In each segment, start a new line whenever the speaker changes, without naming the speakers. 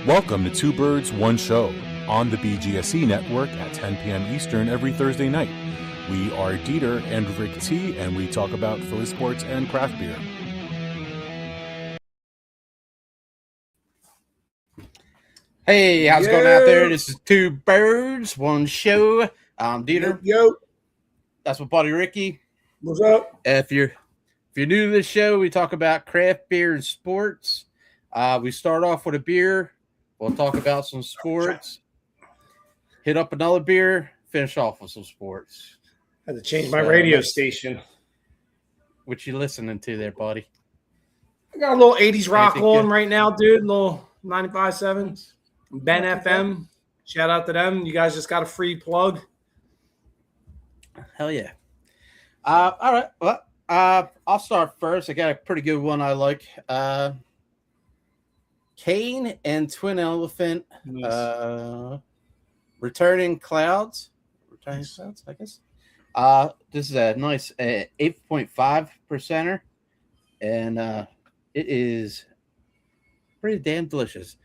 Welcome to Two Birds, One Show on the BGSE Network at 10 p.m. Eastern every Thursday night. We are DeeTer and RicT, and we talk about Philly sports and craft beer.
Hey, how's it going out there? This is Two Birds, One Show. I'm DeeTer.
Yo.
That's my buddy Ricky.
What's up?
If you're new to this show, we talk about craft beer and sports. We start off with a beer. We'll talk about some sports. Hit up another beer. Finish off with some sports.
Had to change my radio station.
What you listening to there, buddy?
I got a little 80s rock on right now, dude. A little 95.7. Ben FM. Shout out to them. You guys just got a free plug.
Hell yeah. All right. Well, I'll start first. I got a pretty good one I like. Cane and Twin Elephant. Nice. Returning Clouds, I guess. This is a nice 8.5%, and it is pretty damn delicious.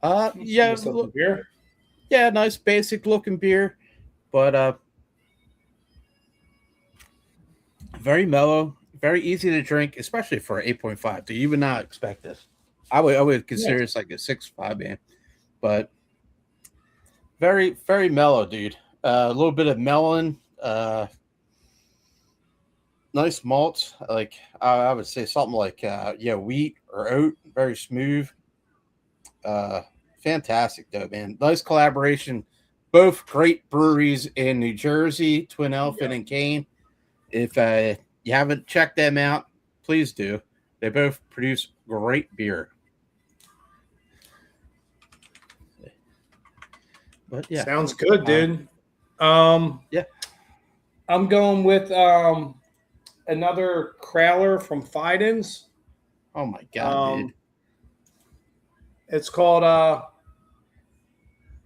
Yeah,
beer.
Yeah, nice basic looking beer, but very mellow, very easy to drink, especially for 8.5. You would not expect this. I would consider this like a 6.5, man, but very, very mellow, dude. A little bit of melon, nice malts. Like I would say something like wheat or oat. Very smooth. Fantastic though, man. Nice collaboration. Both great breweries in New Jersey, Twin Elephant and Cane. If you haven't checked them out, please do. They both produce great beer. But yeah,
sounds good, dude.
Yeah,
I'm going with another Crowler from Fidens.
Oh my god, dude!
It's called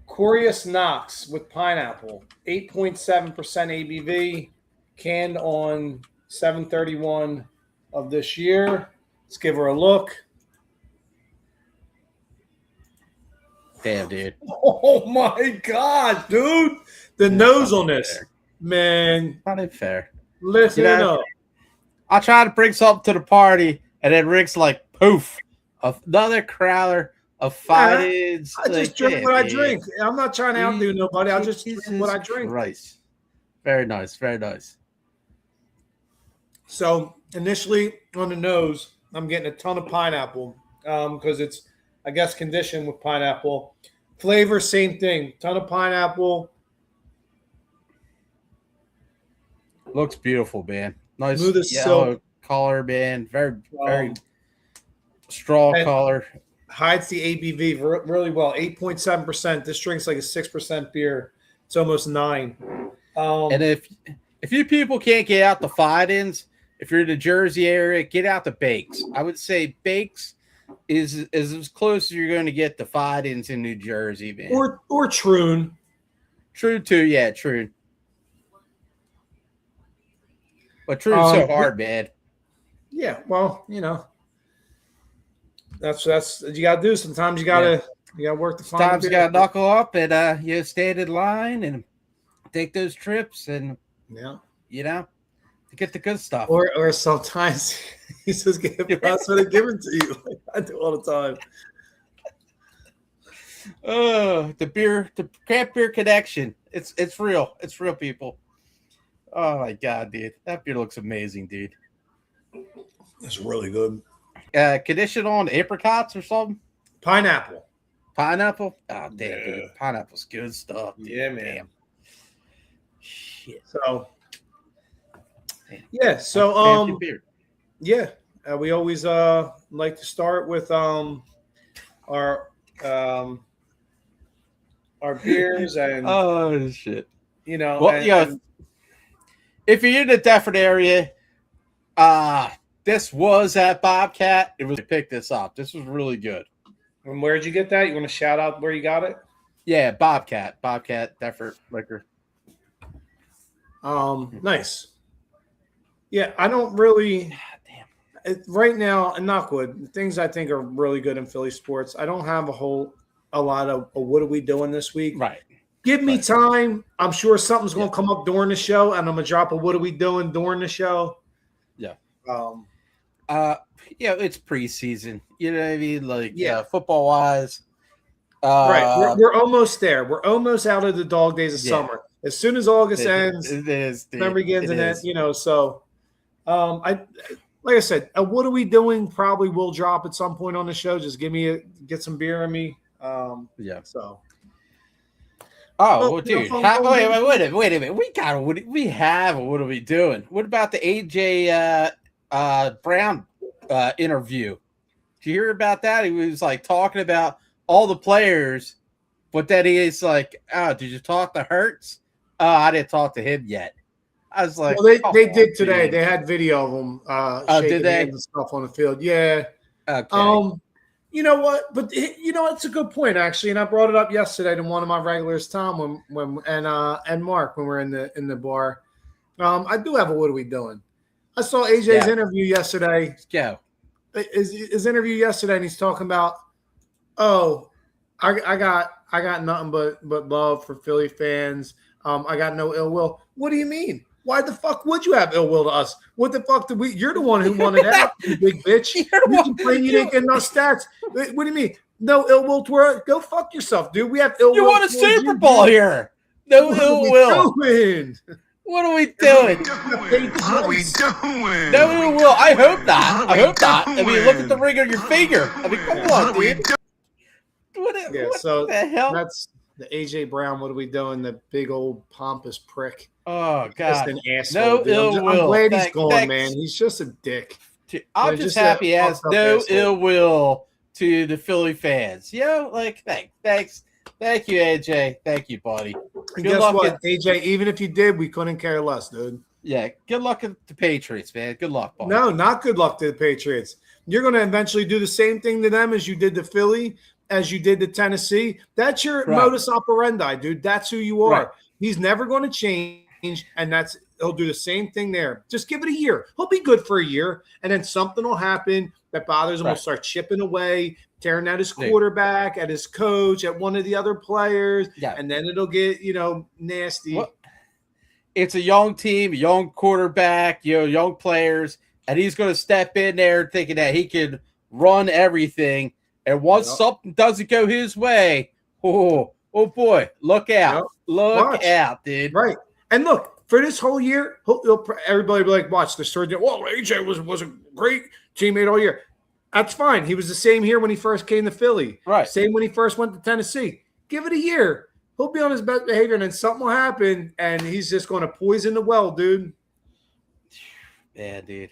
Corius Knox with pineapple. 8.7% ABV, canned on 7/31 of this year. Let's give her a look.
Damn, dude.
Oh, my God, dude. The nose on this, man.
Not unfair.
Listen up.
I'll try to bring something to the party, and then Rick's like, poof, another Crowler of Fidens.
I just drink what I drink. I'm not trying to outdo nobody. I'll just drink what I drink.
Nice. Very nice. Very nice.
So, initially, on the nose, I'm getting a ton of pineapple because it's, I guess, conditioned with pineapple. Flavor, same thing. Ton of pineapple.
Looks beautiful, man. Nice
smooth as
yellow
silk
color, man. Very, very straw color.
Hides the ABV really well. 8.7%. This drink's like a 6% beer. It's almost 9.
And if you people can't get out the Fidens, if you're in the Jersey area, get out the Bakes. I would say Bakes is as close as you're going to get to Fidens in New Jersey, man.
Or Troon.
True too, yeah, True. But True's so hard, man.
Yeah, well, that's you gotta do. Sometimes you gotta work the fine.
Sometimes you gotta knuckle up and stand in line and take those trips and to get the good stuff.
Or sometimes you just get that's what they give it to you. Like I do all the time.
Oh, the craft beer connection. It's real. It's real, people. Oh my god, dude. That beer looks amazing, dude.
It's really good.
Condition on apricots or something?
Pineapple.
Pineapple? Oh, damn, dude. Pineapple's good stuff. Dude.
Yeah, man.
Damn. Shit.
So, yeah. So, we always like to start with our beers and
oh shit.
Well,
if you're in the Defford area, this was at Bobcat. It was to pick this up. This was really good.
And where'd you get that? You want to shout out where you got it?
Yeah, Bobcat, Defford Liquor.
Nice. Yeah, I don't really. Right now in Knockwood, things I think are really good in Philly sports. I don't have a whole a lot of what are we doing this week.
Right.
Give me time. I'm sure something's going to come up during the show, and I'm going to drop a what are we doing during the show.
Yeah. It's preseason. You know what I mean? Like, football wise.
Right. We're almost there. We're almost out of the dog days of summer. As soon as August ends, September begins, and then, so like I said, what are we doing? Probably will drop at some point on the show. Just get some beer in me. So.
Oh, dude! Wait a minute. We have. What are we doing? What about the AJ Brown interview? Did you hear about that? He was like talking about all the players, but then he is like, "Oh, did you talk to Hurts? Oh, I didn't talk to him yet." I was like,
"Well, they did today. Dude. They had video of them shaking
did they?
hands and stuff on the field." Yeah.
Okay.
You know what? But it's a good point actually, and I brought it up yesterday to one of my regulars, Tom, and Mark when we're in the bar. I do have a what are we doing? I saw AJ's interview yesterday.
Let's go.
His interview yesterday, and he's talking about, I got nothing but love for Philly fans. I got no ill will. What do you mean? Why the fuck would you have ill will to us? What the fuck did we? You're the one who wanted out, you big bitch. You complain you didn't get enough stats. What do you mean? No ill will toward? Go fuck yourself, dude. We have ill will.
You want a Super Bowl here? No ill will. What are we doing?
What are we doing?
No ill will. I hope not. I hope not. I mean, look at the ring on your finger. I mean, come on, dude. What the hell?
That's the AJ Brown. What are we doing? The big old pompous prick.
Oh, God.
Just an asshole.
No ill will.
I'm glad he's gone, man. He's just a dick.
I'm just happy he has no ill will to the Philly fans. Thanks. Thank you, AJ. Thank you, buddy.
And guess what, AJ? Even if you did, we couldn't care less, dude.
Yeah, good luck at the Patriots, man. Good luck, buddy.
No, not good luck to the Patriots. You're going to eventually do the same thing to them as you did to Philly, as you did to Tennessee. That's your modus operandi, dude. That's who you are. Right. He's never going to change. And he'll do the same thing there. Just give it a year. He'll be good for a year, and then something will happen that bothers him. He'll start chipping away, tearing at his quarterback, at his coach, at one of the other players, and then it'll get nasty.
What? It's a young team, a young quarterback, young players, and he's going to step in there thinking that he can run everything. And once something doesn't go his way, oh boy, look out! Look out, dude!
Right. And look, for this whole year, everybody will be like, watch the story. Well, AJ was a great teammate all year. That's fine. He was the same here when he first came to Philly.
Right.
Same when he first went to Tennessee. Give it a year. He'll be on his best behavior, and then something will happen, and he's just going to poison the well, dude.
Yeah, dude.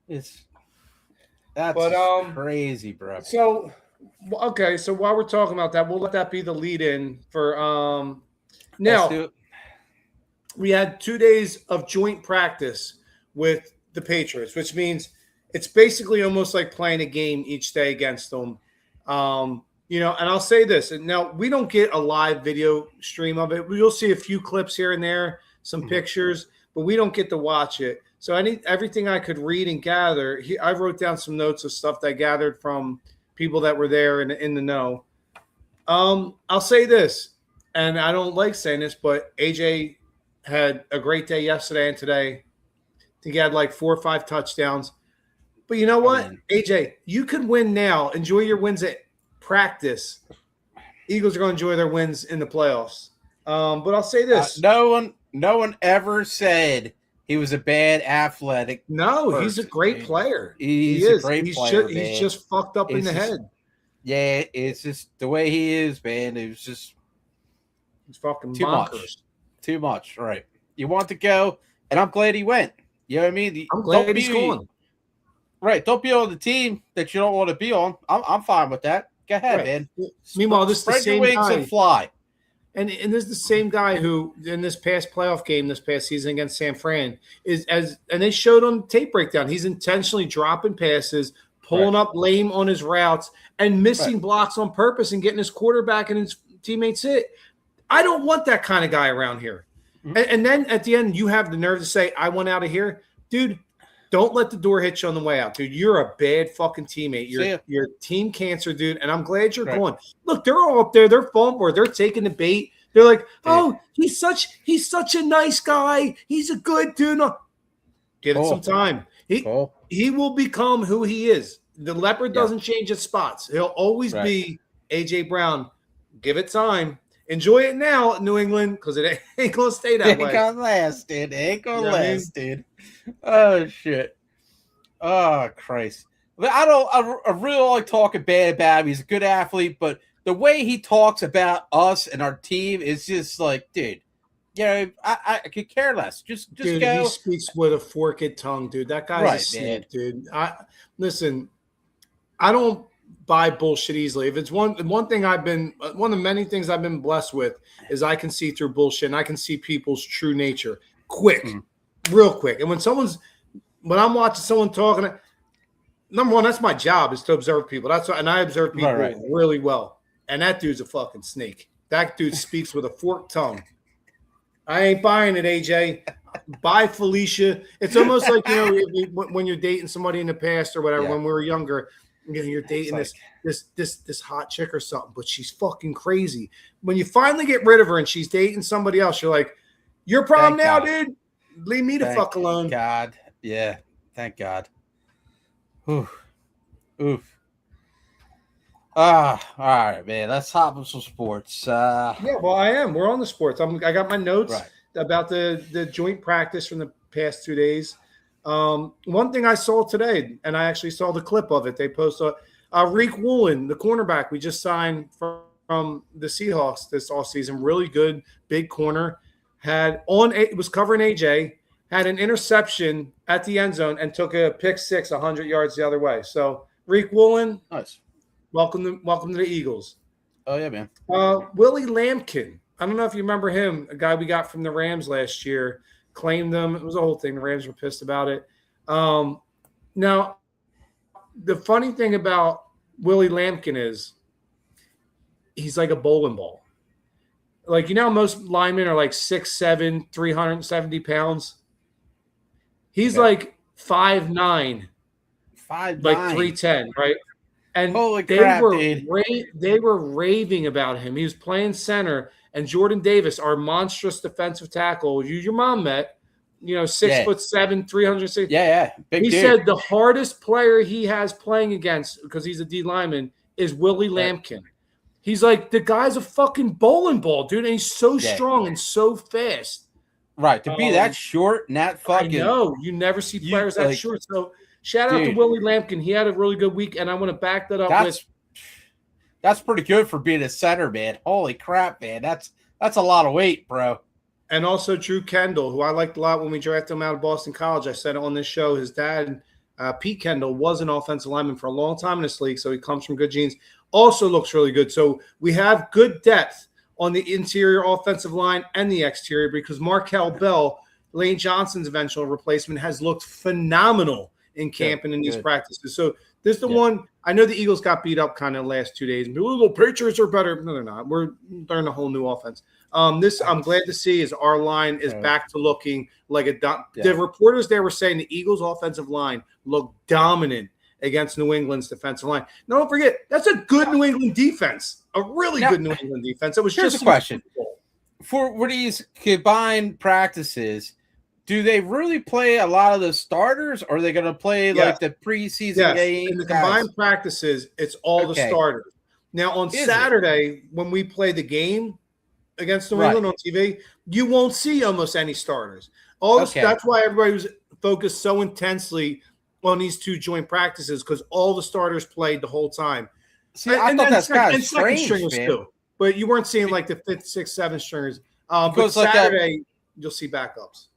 That's crazy, bro.
So, okay, so while we're talking about that, we'll let that be the lead-in for now. We had 2 days of joint practice with the Patriots, which means it's basically almost like playing a game each day against them. And I'll say this, and now we don't get a live video stream of it. We'll see a few clips here and there, some pictures, but we don't get to watch it. So everything I could read and gather, I wrote down some notes of stuff that I gathered from people that were there in the know. I'll say this, and I don't like saying this, but AJ had a great day yesterday and today. I think he had like 4 or 5 touchdowns. But you know what, AJ, you could win now. Enjoy your wins at practice. Eagles are going to enjoy their wins in the playoffs. But I'll say this:
no one ever said he was a bad athletic.
No, person. He's a great player.
He's a great player.
He's just fucked up in the head.
Yeah, it's just the way he is, man. He's
fucking
too
bonkers.
much. Too much, right? You want to go, and I'm glad he went. You know what I mean?
I'm glad he's going.
Right, don't be on the team that you don't want to be on. I'm fine with that. Go ahead, man.
Meanwhile, this is the same
wings
guy.
And fly.
And this is the same guy who, in this past playoff game, this past season against San Fran, and they showed on tape breakdown, he's intentionally dropping passes, pulling up lame on his routes, and missing blocks on purpose and getting his quarterback and his teammates hit. I don't want that kind of guy around here. Mm-hmm. And then at the end, you have the nerve to say, I want out of here. Dude, Don't let the door hit you on the way out, dude. You're a bad fucking teammate. You're team cancer, dude. And I'm glad you're going. Look, they're all up there. They're falling for it. They're taking the bait. They're like, oh, he's such a nice guy. He's a good dude. No. Give it some time. He will become who he is. The leopard doesn't change its spots. He'll always be A.J. Brown. Give it time. Enjoy it now, New England, because it ain't going to stay that way.
Ain't going to last, dude. Ain't going to last, dude. Oh, shit. Oh, Christ. I really don't like talking bad about him. He's a good athlete, but the way he talks about us and our team is just like, dude, I could care less. Just
dude,
go.
He speaks with a forked tongue, dude. That guy's a snake, dude. Listen, I don't buy bullshit easily. If it's one of the many things I've been blessed with is I can see through bullshit and I can see people's true nature real quick. And when I'm watching someone talking, number one, that's my job is to observe people. And I observe people really well. And that dude's a fucking snake. That dude speaks with a forked tongue. I ain't buying it, AJ. Bye, Felicia. It's almost like, when you're dating somebody in the past or whatever, when we were younger, you're dating this hot chick or something, but she's fucking crazy. When you finally get rid of her and she's dating somebody else, you're like, your problem now, dude. Leave me the fuck alone.
Thank God. Yeah. Thank God. Oof. All right, man. Let's hop on some sports.
Well, I am. We're on the sports. I got my notes about the joint practice from the past 2 days. One thing I saw today, and I actually saw the clip of it. They posted Rick Woolen, the cornerback we just signed from the Seahawks this offseason. Really good, big corner. Was covering AJ, had an interception at the end zone, and took a pick six 100 yards the other way. So Rick Woolen,
nice.
Welcome to the Eagles.
Oh, yeah, man.
Willie Lampkin. I don't know if you remember him, a guy we got from the Rams last year, claimed them. It was a whole thing. The Rams were pissed about it. Now, the funny thing about Willie Lampkin is he's like a bowling ball. Like, most linemen are like 6'7", 370 pounds. He's like 5'9", like 310, right? And they were raving about him. He was playing center, and Jordan Davis, our monstrous defensive tackle, your mom met, 6'7", 360.
Yeah.
Big dude. Said the hardest player he has playing against, because he's a D lineman, is Willie Lampkin. He's like, the guy's a fucking bowling ball, dude, and he's so strong and so fast.
Right, to be that short and that fucking.
I know, you never see players that short. So shout out to Willie Lampkin. He had a really good week, and I want to back that up with.
That's pretty good for being a center, man. Holy crap, man. That's a lot of weight, bro.
And also Drew Kendall, who I liked a lot when we drafted him out of Boston College. I said it on this show. His dad, Pete Kendall, was an offensive lineman for a long time in this league, so he comes from good genes. Also looks really good. So we have good depth on the interior offensive line and the exterior because Markel Bell, Lane Johnson's eventual replacement, has looked phenomenal in camp and in these practices. So this is the one. I know the Eagles got beat up kind of the last 2 days. The little Patriots are better. No, they're not. We're learning a whole new offense. This I'm glad to see is our line is back to looking like a the reporters there were saying the Eagles offensive line looked dominant against New England's defensive line. Now, don't forget, that's a good New England defense, a really good New England defense. It was
just a question. For these combined practices, do they really play a lot of the starters, or are they going to play like the preseason games?
In the combined practices, it's all the starters. Now, on Saturday, when we play the game against New England on TV, you won't see almost any starters. That's why everybody was focused so intensely on these two joint practices, because all the starters played the whole time.
See, I thought that's kind of strange,
stringers too, but you weren't seeing like the 5th, 6th, 7th stringers. But Saturday, you'll see backups.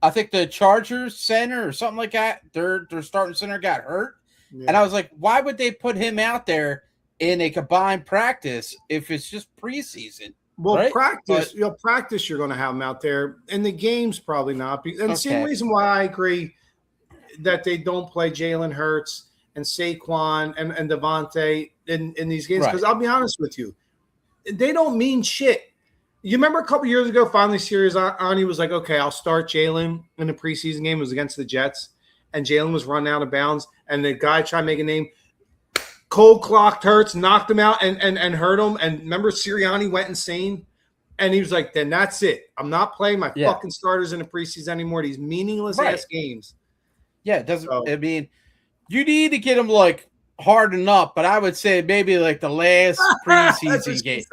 I think the Chargers center or something like that, their starting center got hurt. Yeah. And I was like, why would they put him out there in a combined practice if it's just preseason?
Well, practice you're going to have him out there. In the games, probably not. And the same reason why I agree that they don't play Jalen Hurts and Saquon and Devontae in these games. Because I'll be honest with you, they don't mean shit. You remember a couple years ago, finally Sirianni was like, okay, I'll start Jalen in the preseason game. It was against the Jets. and Jalen was running out of bounds, and the guy tried to make a name. Cold clocked Hurts, knocked him out, and hurt him. And remember, Sirianni went insane, and he was like, "Then that's it. I'm not playing my fucking starters in the preseason anymore. These meaningless ass games."
Yeah, it doesn't. I mean, you need to get them like hardened up, but I would say maybe like the last preseason game.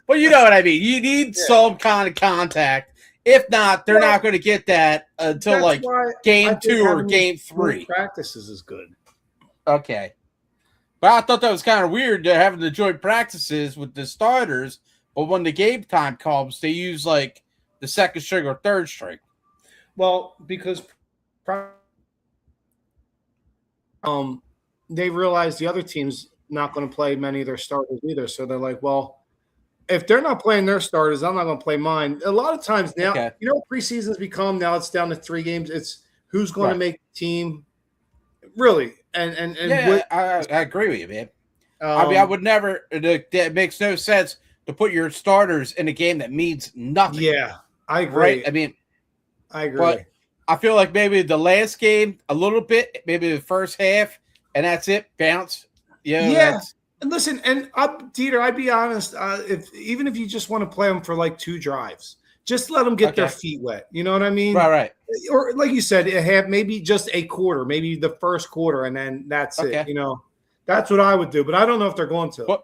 Well, you know what I mean. You need some kind of contact. If not, they're not going to get that until like game 2 or game 3.
Practices is good.
Okay. But I thought that was kind of weird to having the joint practices with the starters, but when the game time comes, they use like the second string or third string.
Well, because they realize the other team's not going to play many of their starters either. So they're like, well, if they're not playing their starters, I'm not going to play mine. A lot of times now, you know what preseason's become? Now it's down to 3 games. It's who's going to make the team. Really. And
I agree with you, man. I mean, I would never – it makes no sense to put your starters in a game that means nothing.
Yeah, I agree.
Right? I mean –
I agree.
But I feel like maybe the last game a little bit, maybe the first half, and that's it. Bounce.
Yeah. And listen, and DeeTer, I'd be honest. Even if you just want to play them for like 2 drives, just let them get their feet wet. You know what I mean?
Right.
Or like you said, a half, maybe just a quarter, maybe the first quarter, and then that's it. You know, that's what I would do. But I don't know if they're going to.
But,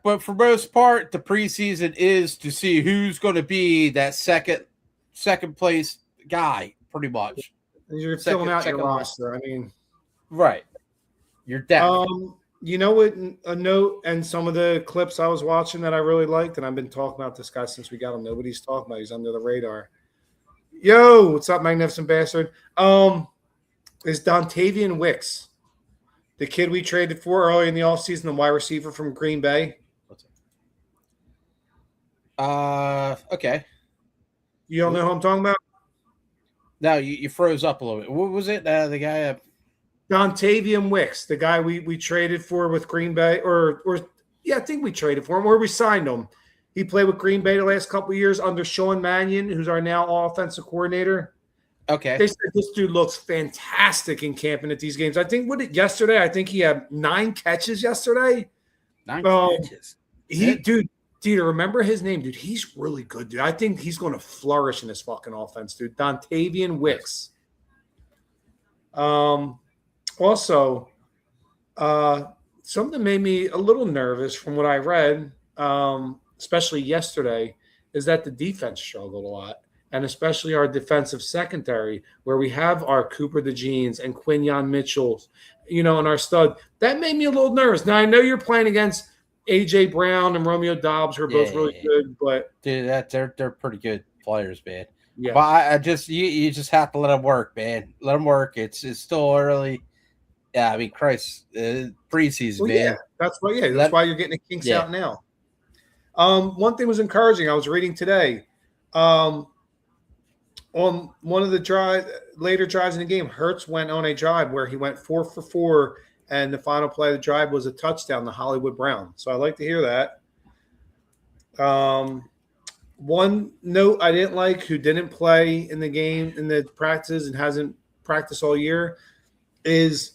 but for most part, the preseason is to see who's going to be that second place guy, pretty much.
You're filling out your roster. I mean,
right. You're down.
You know what? A note and some of the clips I was watching that I really liked, and I've been talking about this guy since we got him. Nobody's talking about. He's under the radar. Yo, what's up, magnificent bastard? Is Dontavian Wicks, the kid we traded for early in the offseason, the wide receiver from Green Bay?
Okay.
You don't know who I'm talking about?
No, you froze up a little bit. What was it? The guy
Dontavian Wicks, the guy we traded for with Green Bay, or I think we traded for him, or we signed him. He played with Green Bay the last couple of years under Sean Mannion, who's our now offensive coordinator.
Okay.
They said this dude looks fantastic in camping at these games. I think yesterday, I think he had 9 catches yesterday.
9 catches.
Dude, DeeTer, remember his name, dude. He's really good, dude. I think he's going to flourish in this fucking offense, dude. Dontavian Wicks. Also, something made me a little nervous from what I read, especially yesterday, is that the defense struggled a lot, and especially our defensive secondary, where we have our Cooper DeJeans and Quinyon Mitchell, and our stud. That made me a little nervous. Now, I know you're playing against A.J. Brown and Romeo Dobbs, who are both really good, but
dude, they're pretty good players, man.
Yeah,
but I just you just have to let them work, man. Let them work. It's still early. Yeah, I mean, Christ, preseason, man.
Yeah, that's why. Yeah, that's why you're getting the kinks out now. One thing was encouraging. I was reading today, on one of the later drives in the game, Hurts went on a drive where he went 4 for 4, and the final play of the drive was a touchdown to Hollywood Brown. So I like to hear that. One note I didn't like, who didn't play in the game in the practices and hasn't practiced all year, is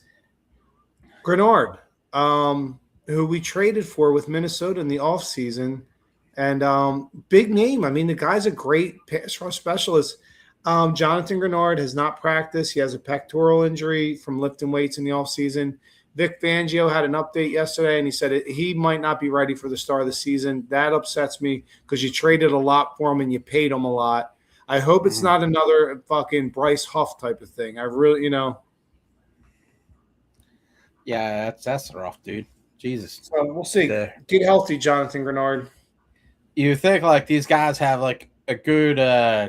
Grenard, who we traded for with Minnesota in the offseason. And big name. I mean, the guy's a great pass rush specialist. Jonathan Grenard has not practiced. He has a pectoral injury from lifting weights in the offseason. Vic Fangio had an update yesterday, and he said he might not be ready for the start of the season. That upsets me because you traded a lot for him and you paid him a lot. I hope it's not another fucking Bryce Huff type of thing. I really,
Yeah, that's rough, dude. Jesus.
So we'll see. Get healthy, Jonathan Grenard.
You think like these guys have like a good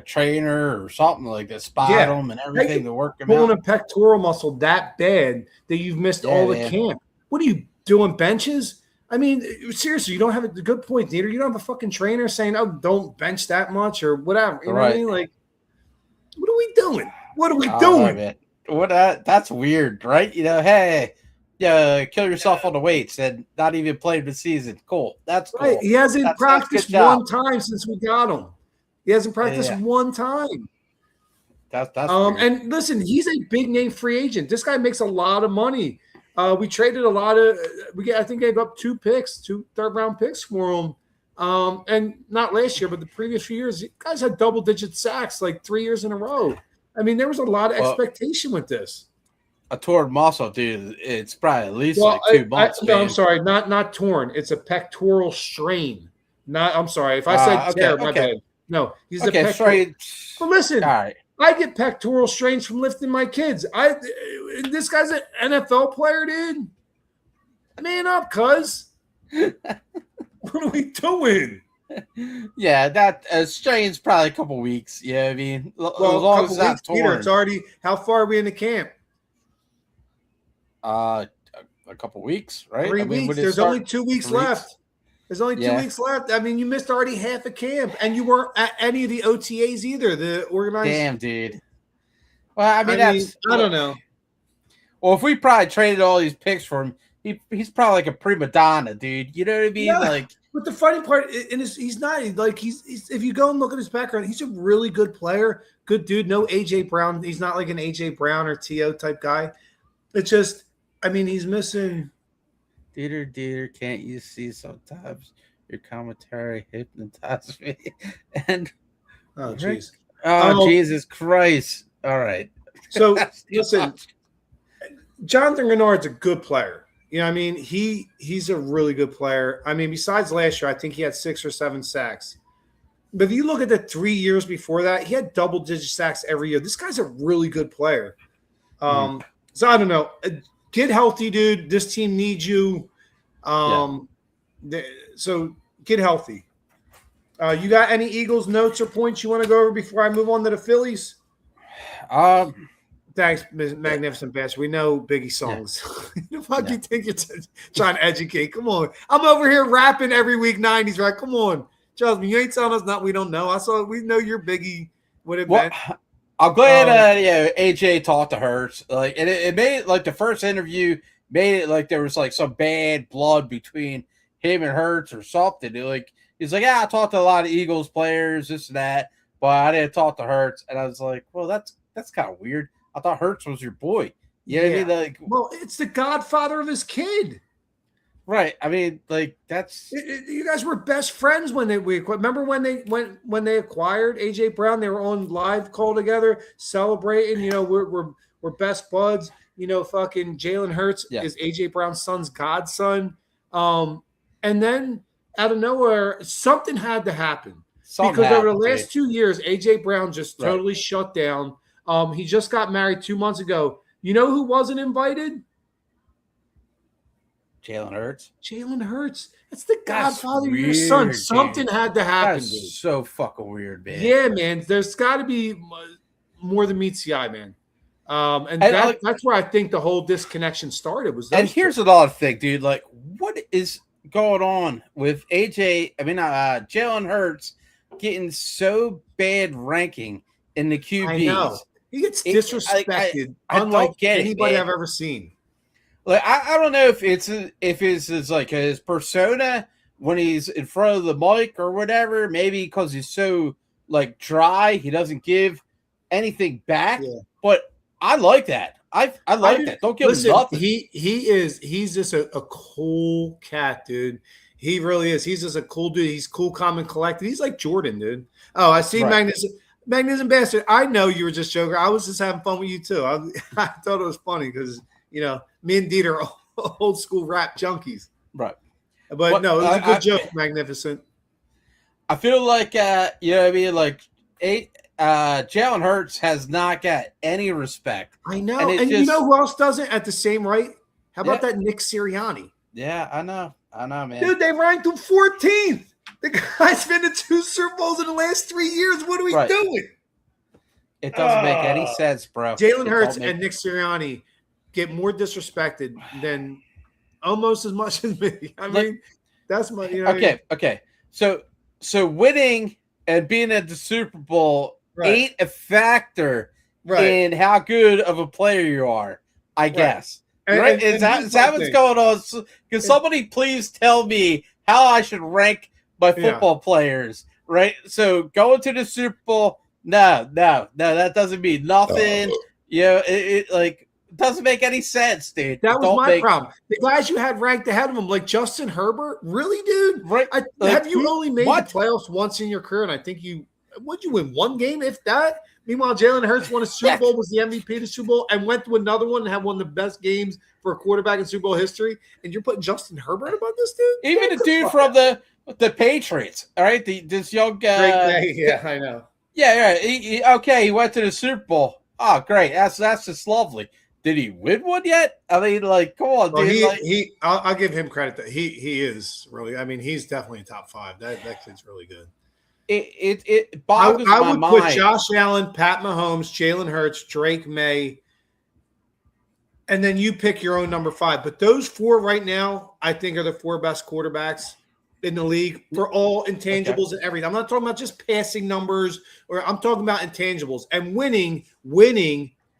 trainer or something like that, spot them and everything to work them out?
Pulling a pectoral muscle that bad that you've missed all the camp. What are you doing, benches? I mean, seriously, you don't have a good point, DeeTer. You don't have a fucking trainer saying, "Oh, don't bench that much" or whatever. You know what I mean? Like, what are we doing? What are we doing?
Man. That's weird, right? Hey. Yeah, kill yourself on the weights and not even play the season. Cool. That's cool.
Right. He hasn't practiced one time since we got him. He hasn't practiced one time.
That's weird.
And listen, he's a big name free agent. This guy makes a lot of money. We traded a lot of I think gave up 2 third-round picks for him. And not last year, but the previous few years, guys had double-digit sacks like 3 years in a row. I mean, there was a lot of expectation with this.
A torn muscle, dude. It's probably at least like 2 months.
No, I'm sorry, not torn. It's a pectoral strain. I'm sorry if I said tear. My bad. No, he's a pectoral. But listen, all right. I get pectoral strains from lifting my kids. This guy's an NFL player, dude. Man up, cuz. What are we doing?
Yeah, that strain's probably a couple weeks. Yeah, I mean, as long as it's not torn.
Peter, it's already. How far are we in the camp?
A couple weeks, right?
3 weeks. There's only 2 weeks left. There's only 2 weeks left. I mean, you missed already half a camp, and you weren't at any of the OTAs either. The organized.
Damn, dude. Well, I mean,
I don't know.
Well, if we probably traded all these picks for him, he's probably like a prima donna, dude. You know what I mean?
Yeah.
Like,
but the funny part is he's not like he's if you go and look at his background, he's a really good player, good dude. No AJ Brown. He's not like an AJ Brown or TO type guy. It's just, I mean, he's missing.
DeeTer, can't you see sometimes your commentary hypnotizes me? And
oh, jeez.
Oh, Jesus Christ. All right.
So, listen, Jonathan Gennard's a good player. You know what I mean? He's a really good player. I mean, besides last year, I think he had 6 or 7 sacks. But if you look at the 3 years before that, he had double-digit sacks every year. This guy's a really good player. So, I don't know. Get healthy, dude. This team needs you. So get healthy. You got any Eagles notes or points you want to go over before I move on to the Phillies? Thanks, Magnificent Bastard. We know Biggie songs. The fuck you think you're trying to educate? Come on. I'm over here rapping every week 90s, right? Come on. Trust me, you ain't telling us nothing we don't know. We know you're Biggie. What it meant.
I'm glad AJ talked to Hurts. Like, and it made it like the first interview made it like there was like some bad blood between him and Hurts or something. He's like, yeah, I talked to a lot of Eagles players, this and that, but I didn't talk to Hurts. And I was like, well, that's kind of weird. I thought Hurts was your boy. You know what I mean? Like,
well, it's the godfather of his kid.
Right. I mean, like, that's
you guys were best friends when remember when they acquired AJ Brown, they were on live call together celebrating, you know, we're best buds, you know, fucking Jalen Hurts is AJ Brown's son's godson. And then out of nowhere, something had to happen. Because over the last 2 years, AJ Brown just totally shut down. He just got married 2 months ago. You know who wasn't invited?
Jalen Hurts.
Jalen Hurts. That's the godfather of your son. Something had to happen.
That's dude. So fucking weird, man.
Yeah, man. There's got to be more than meets the eye, man. And that's where I think the whole disconnection started.
Here's another thing, dude. Like, what is going on with Jalen Hurts getting so bad ranking in the QBs? I know.
He gets disrespected, unlike anybody I've ever seen.
Like, I don't know if it's like his persona when he's in front of the mic or whatever. Maybe because he's so like dry, he doesn't give anything back. Yeah. But I like that. I like that. Don't give him nothing.
He's just a cool cat, dude. He really is. He's just a cool dude. He's cool, calm, and collected. He's like Jordan, dude. Oh, I see, right. Magnificent Bastard. I know you were just joking. I was just having fun with you too. I thought it was funny because, you know, me and DeeTer are old school rap junkies.
Right.
But no, it was a good joke, Magnificent.
I feel like, you know what I mean? Like, Jalen Hurts has not got any respect.
I know. And you know who else doesn't at the same rate? How about that Nick Sirianni?
Yeah, I know, man.
Dude, they ranked him 14th. The guy's been to 2 Super Bowls in the last 3 years. What are we doing?
It doesn't make any sense, bro.
Jalen Hurts and Nick Sirianni get more disrespected than almost as much as me. I mean, that's my. You know,
okay. So winning and being at the Super Bowl ain't a factor in how good of a player you are, I guess. Right? Is that what's going on? Can somebody please tell me how I should rank my football players? Right. So going to the Super Bowl, No, that doesn't mean nothing. It doesn't make any sense, dude.
That was my problem. The guys you had ranked ahead of him, like Justin Herbert, really, dude?
Right?
Have you only made the playoffs once in your career? And I think would you win one game, if that? Meanwhile, Jalen Hurts won a Super Bowl, was the MVP of the Super Bowl, and went to another one and had one of the best games for a quarterback in Super Bowl history. And you're putting Justin Herbert about this dude?
Even a dude from the Patriots, all right? This young guy.
Yeah, I know.
Yeah. He went to the Super Bowl. Oh, great. That's just lovely. Did he win one yet? I mean, come on, dude.
I'll give him credit that he is really. I mean, he's definitely top 5. That kid's really good.
It boggles my mind.
I would put Josh Allen, Pat Mahomes, Jalen Hurts, Drake May, and then you pick your own number 5. But those 4 right now, I think, are the 4 best quarterbacks in the league for all intangibles and everything. I'm not talking about just passing numbers, or I'm talking about intangibles and winning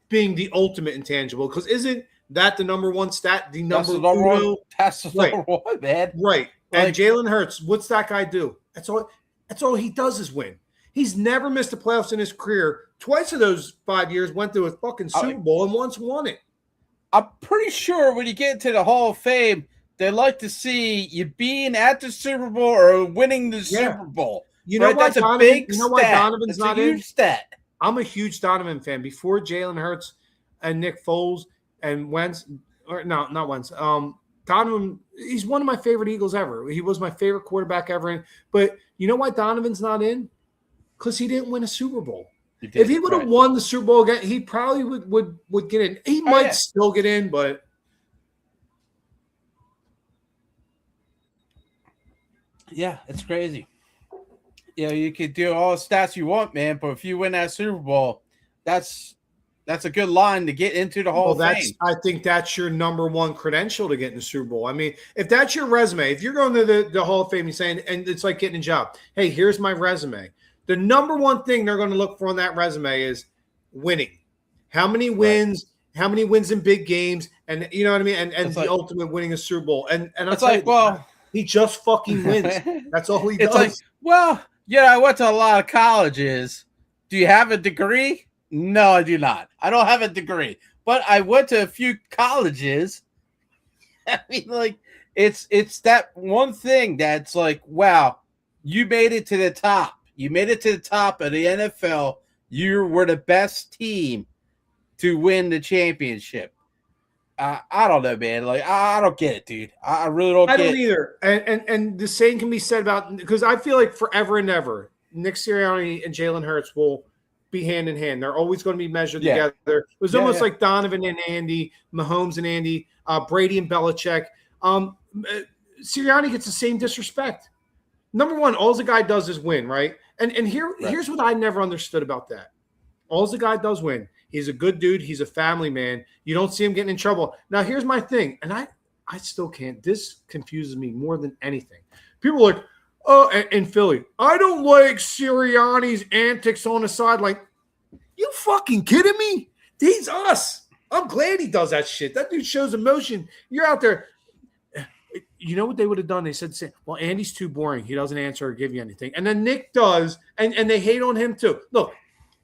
being the ultimate intangible. Because isn't that the number 1 stat?
That's the number 1. That's the number 1, man.
Right. And Jalen Hurts, what's that guy do? That's all he does is win. He's never missed the playoffs in his career. Twice of those 5 years went to a fucking Super Bowl and once won it.
I'm pretty sure when you get into the Hall of Fame, they like to see you being at the Super Bowl or winning the Super Bowl.
You know why Donovan's not in?
Stat.
I'm a huge Donovan fan. Before Jalen Hurts and Nick Foles and Wentz, or no, not Wentz. Donovan, he's one of my favorite Eagles ever. He was my favorite quarterback ever. But you know why Donovan's not in? Because he didn't win a Super Bowl. If he would have won the Super Bowl again, he probably would get in. He might still get in, but
yeah, it's crazy. You could do all the stats you want, man, but if you win that Super Bowl, that's a good line to get into the Hall of Fame.
I think that's your number 1 credential to get in the Super Bowl. I mean, if that's your resume, if you're going to the Hall of Fame, you're saying, and it's like getting a job. Hey, here's my resume. The number 1 thing they're going to look for on that resume is winning. How many wins? Right. How many wins in big games? And you know what I mean? And the ultimate winning a Super Bowl. And
it's
he just fucking wins. That's all he does.
I went to a lot of colleges. Do you have a degree? No, I do not. I don't have a degree, but I went to a few colleges. I mean, it's that one thing that's like, wow, you made it to the top. You made it to the top of the NFL. You were the best team to win the championship. I don't know, man. I don't get it, dude. I really don't get it. I don't
either. And the same can be said about, because I feel like forever and ever, Nick Sirianni and Jalen Hurts will be hand in hand. They're always going to be measured together. It was almost like Donovan and Andy, Mahomes and Andy, Brady and Belichick. Sirianni gets the same disrespect. Number 1, all the guy does is win, right? And here's what I never understood about that. All the guy does win. He's a good dude. He's a family man. You don't see him getting in trouble. Now, here's my thing, and I still can't. This confuses me more than anything. People are like, oh, in Philly, I don't like Sirianni's antics on the sideline. You fucking kidding me? He's us. I'm glad he does that shit. That dude shows emotion. You're out there. You know what they would have done? They said, well, Andy's too boring. He doesn't answer or give you anything. And then Nick does, and they hate on him too. Look,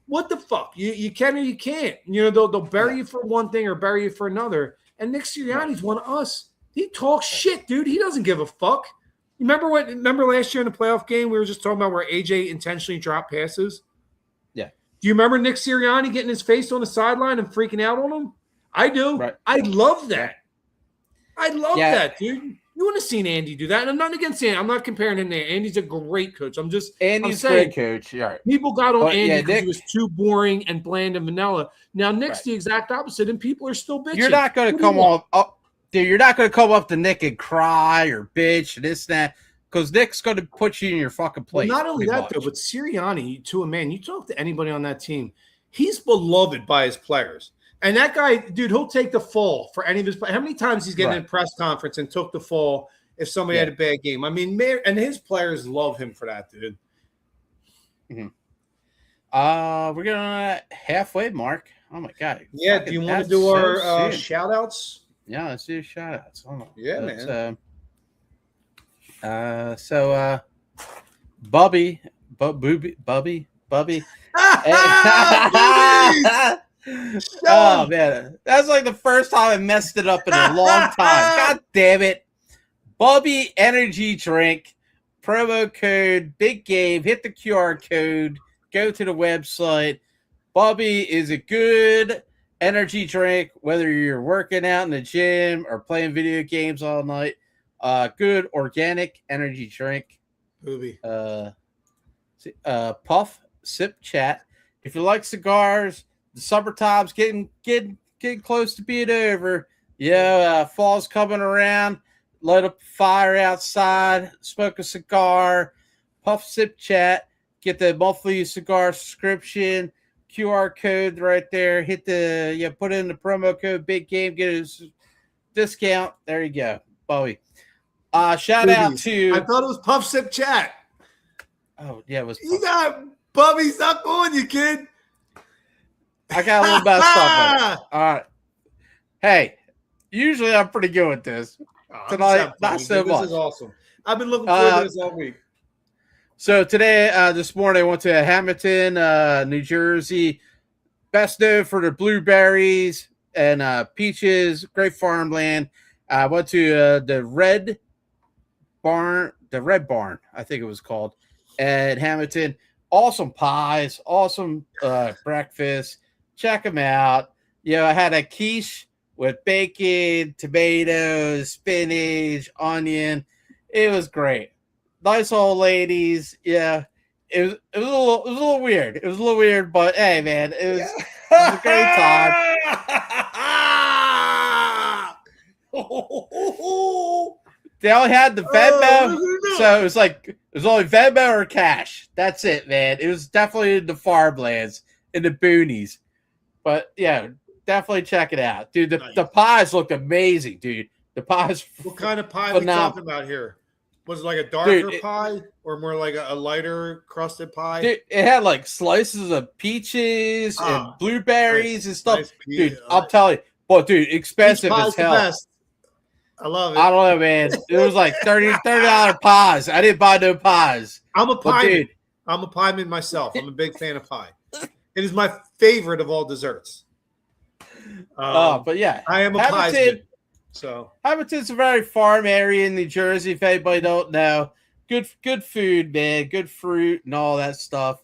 what the fuck? You can or you can't. You know, they'll bury you for one thing or bury you for another. And Nick Sirianni's one of us. He talks shit, dude. He doesn't give a fuck. Remember last year in the playoff game, we were just talking about where AJ intentionally dropped passes?
Yeah.
Do you remember Nick Sirianni getting his face on the sideline and freaking out on him? I do.
Right.
I love that. I love that, dude. You wouldn't have seen Andy do that. And I'm not against Andy. I'm not comparing him to Andy's a great coach. Andy's
a great coach. Yeah.
People got on Andy because he was too boring and bland and vanilla. Now Nick's the exact opposite, and people are still bitching.
You're not going to come up, dude. You're not going to come up to Nick and cry or bitch and this and that, because Nick's going to put you in your fucking place.
Well, not only that, though, but Sirianni, to a man, you talk to anybody on that team, he's beloved by his players. And that guy, dude, he'll take the fall for any of his players. How many times he's getting in a press conference and took the fall if somebody had a bad game? I mean, and his players love him for that, dude.
Mm-hmm. We're going halfway mark. Oh, my God.
Yeah, do you want to do our shout-outs?
Yeah, let's do shout-outs. Hold on.
Yeah, man.
Bubby Bubby.
Oh,
man, that's like the first time I messed it up in a long time. God damn it. Bubby energy drink, promo code Big Game. Hit the QR code, go to the website. Bubby is a good energy drink, whether you're working out in the gym or playing video games all night. Good organic energy drink.
movie.
Puff, sip, chat. If you like cigars, the summertime's getting close to being over. Yeah, fall's coming around. Light up a fire outside, smoke a cigar, puff, sip, chat. Get the monthly cigar subscription. QR code right there. Put in the promo code Big Game. Get a discount. There you go, Bobby. Shout out to.
I thought it was Puff Sip Chat.
Oh yeah, it was.
You got Bubby. Stop on you, kid.
I got a little bit of stuff. All right. Hey, usually I'm pretty good with this. Tonight, not so much.
This is awesome. I've been looking forward to this all week.
So today, this morning, I went to Hamilton, New Jersey. Best known for the blueberries and peaches, great farmland. I went to the Red Barn, I think it was called, at Hamilton. Awesome pies, awesome breakfast. Check them out. I had a quiche with bacon, tomatoes, spinach, onion. It was great. Nice old ladies. Yeah. It was a little weird. It was a little weird, but hey man, it was a great time. They only had the Venmo, so it was only Venmo or cash. That's it, man. It was definitely in the farmlands, in the boonies. But yeah, definitely check it out, dude. The pies looked amazing, dude. The pies.
What kind of pie are we talking about here? Was it like a darker pie or more like a lighter crusted pie?
Dude, it had like slices of peaches and blueberries and stuff. Nice dude, I'm telling you. But dude, expensive as hell.
Best. I love it.
I don't know, man. It was like $30 pies. I didn't buy no pies.
I'm a pieman. I'm a pieman myself. I'm a big fan of pie. It is my favorite of all desserts.
But yeah,
I am a pieman. So
Hamilton's a very farm area in New Jersey. If anybody don't know, good food, man. Good fruit and all that stuff.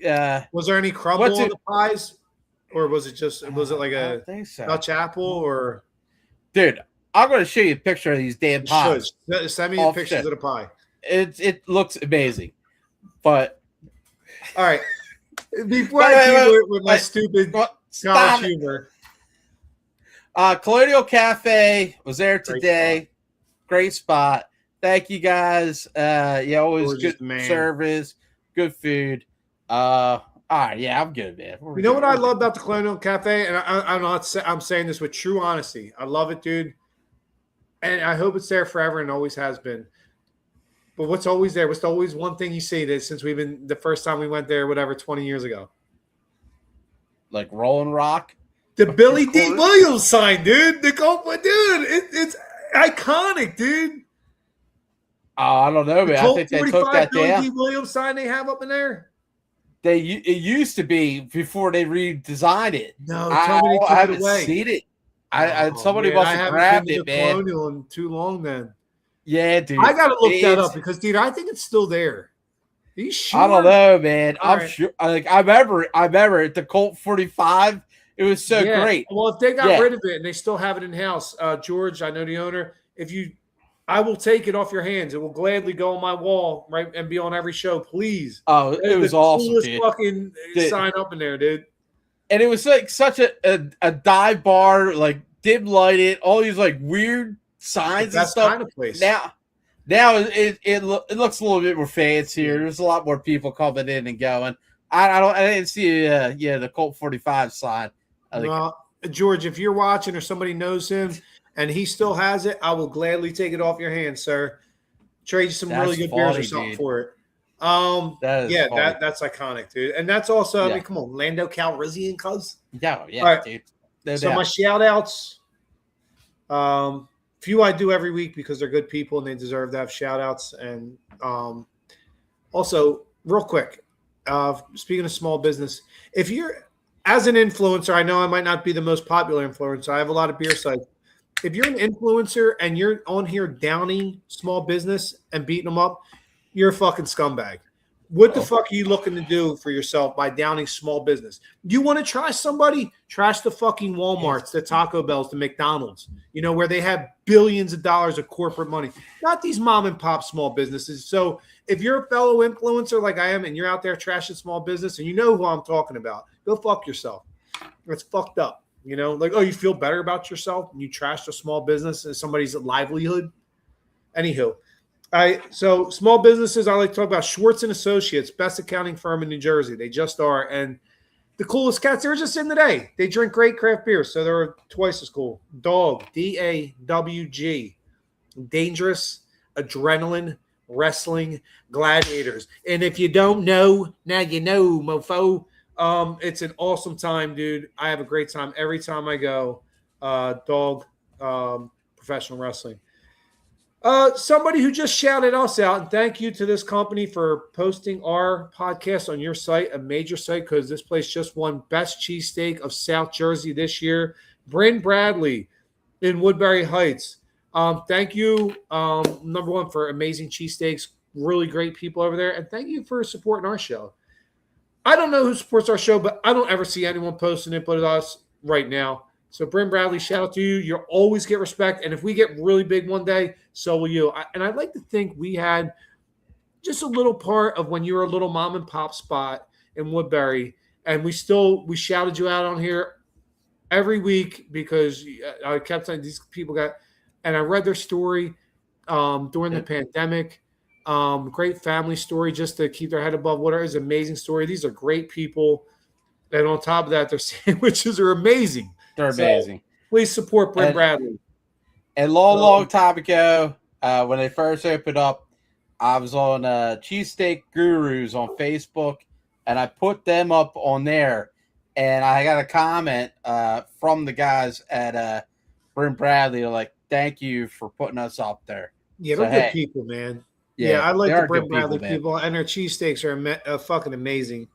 Was there any crumble on the pies, or was it like a Dutch apple? Or
dude, I'm going to show you a picture of these damn pies.
Send me pictures of the pie.
It looks amazing, but
all right. Before I do it with my stupid college humor.
Colonial Cafe was there today. Great spot. Thank you guys. Always good service, good food. All right, yeah, I'm good, man.
You know what I love about the Colonial Cafe, and I'm saying this with true honesty. I love it, dude, and I hope it's there forever and always has been. But what's always there? What's always one thing you see that since we've been the first time we went there, whatever, 20 years ago?
Like Rolling Rock.
The Billy D. Williams sign, dude. It's iconic, dude.
I don't know, man. I think they took that
Billy
down.
D. Williams sign they have up in there.
It used to be before they redesigned it.
No,
I haven't seen it. Somebody must have grabbed it, man.
Colonial in too long, then.
Yeah, dude.
I gotta look that up because, dude, I think it's still there. Are you sure?
I don't know, man. I'm sure. I remember at the Colt 45. It was so great.
Well, if they got rid of it and they still have it in house, George, I know the owner. I will take it off your hands. It will gladly go on my wall, right, and be on every show, please.
Oh, it was awesome, dude.
Fucking sign up in there, dude.
And it was like such a dive bar, like dim lighted, all these like weird signs and stuff.
Kind of place.
Now it looks a little bit more fancier. There's a lot more people coming in and going. I didn't see the Colt 45 sign.
Well, George, if you're watching or somebody knows him and he still has it, I will gladly take it off your hands, sir. Trade you some really good beers or something for it. That's iconic, dude. And that's also, I mean, come on, Lando Calrissian, cuz.
Yeah, all right, dude.
So my shout outs, few I do every week because they're good people and they deserve to have shout outs. And also, real quick, speaking of small business, if you're as an influencer, I know I might not be the most popular influencer. I have a lot of beer sites. If you're an influencer and you're on here downing small business and beating them up, you're a fucking scumbag. What the fuck are you looking to do for yourself by downing small business? You want to trash somebody? Trash the fucking Walmarts, the Taco Bells, the McDonald's, where they have billions of dollars of corporate money, not these mom and pop small businesses. So if you're a fellow influencer like I am and you're out there trashing small business and you know who I'm talking about, go fuck yourself. It's fucked up. Like, oh, you feel better about yourself and you trashed a small business and somebody's livelihood? Anywho. So small businesses, I like to talk about Schwartz & Associates, best accounting firm in New Jersey. They just are. And the coolest cats, they were just in today. They drink great craft beer, so they're twice as cool. Dog, DAWG, Dangerous, Adrenaline, Wrestling, Gladiators. And if you don't know, now you know, mofo. It's an awesome time, dude. I have a great time every time I go. Dog, professional wrestling. Somebody who just shouted us out, and thank you to this company for posting our podcast on your site, a major site, because this place just won Best Cheesesteak of South Jersey this year. Bryn Bradley in Woodbury Heights. Thank you, number one, for amazing cheesesteaks. Really great people over there. And thank you for supporting our show. I don't know who supports our show, but I don't ever see anyone posting it but us right now. So, Bryn Bradley, shout out to you. You'll always get respect. And if we get really big one day, so will you. And I'd like to think we had just a little part of when you were a little mom and pop spot in Woodbury. And we shouted you out on here every week because I kept saying these people got, and I read their story during the pandemic. Great family story just to keep their head above water. It's an amazing story. These are great people. And on top of that, their sandwiches are amazing.
They're amazing.
So, please support Bryn Bradley.
A long time ago, when they first opened up, I was on Cheesesteak Gurus on Facebook, and I put them up on there. And I got a comment from the guys at Bryn Bradley. They're like, thank you for putting us up there.
Yeah, they're good people, man. Yeah, I like the Bryn Bradley people, and their cheesesteaks are fucking amazing.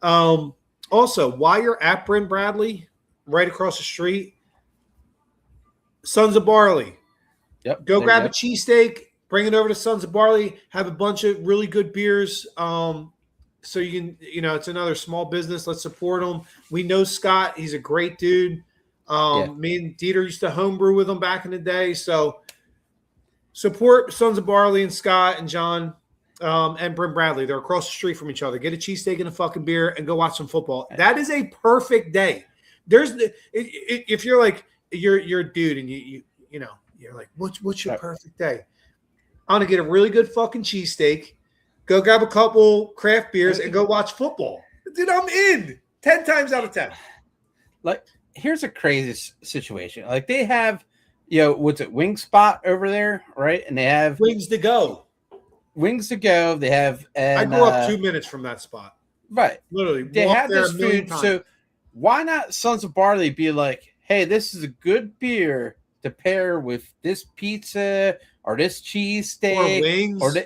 Also, while you're at Bryn Bradley, right across the street, Sons of Barley.
Yep.
Go grab a cheesesteak, bring it over to Sons of Barley, have a bunch of really good beers. So you can, it's another small business. Let's support them. We know Scott. He's a great dude. Me and DeeTer used to homebrew with him back in the day. So support Sons of Barley and Scott and John and Bryn Bradley. They're across the street from each other. Get a cheesesteak and a fucking beer and go watch some football. That is a perfect day. If you're like you're a dude and you're like, what's your perfect day? I'm gonna get a really good fucking cheesesteak, go grab a couple craft beers, and go watch football. Dude, I'm in 10 times out of 10.
Like, here's a crazy situation. Like, they have, what's it, Wing Spot over there, right? And they have
Wings to Go.
They have. And,
I grew up 2 minutes from that spot.
Right.
Literally,
they have this food. So why not Sons of Barley be like, hey, this is a good beer to pair with this pizza or this cheesesteak
or wings?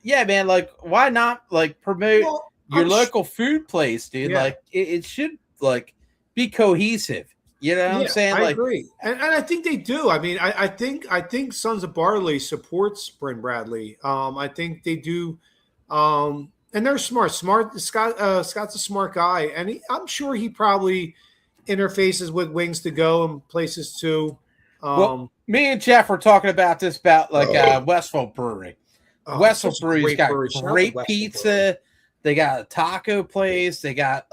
Yeah, man. Like, why not promote your local food place, dude? Yeah. Like, it should be cohesive. You know what I'm saying?
I agree, and I think they do. I mean, I think Sons of Barley supports Bryn Bradley. I think they do, and they're smart. Scott's a smart guy, and I'm sure he probably interfaces with Wings to Go and places too.
Well, me and Jeff were talking about this Westville Brewery. Westville Brewery's got great pizza. They got a taco place. They got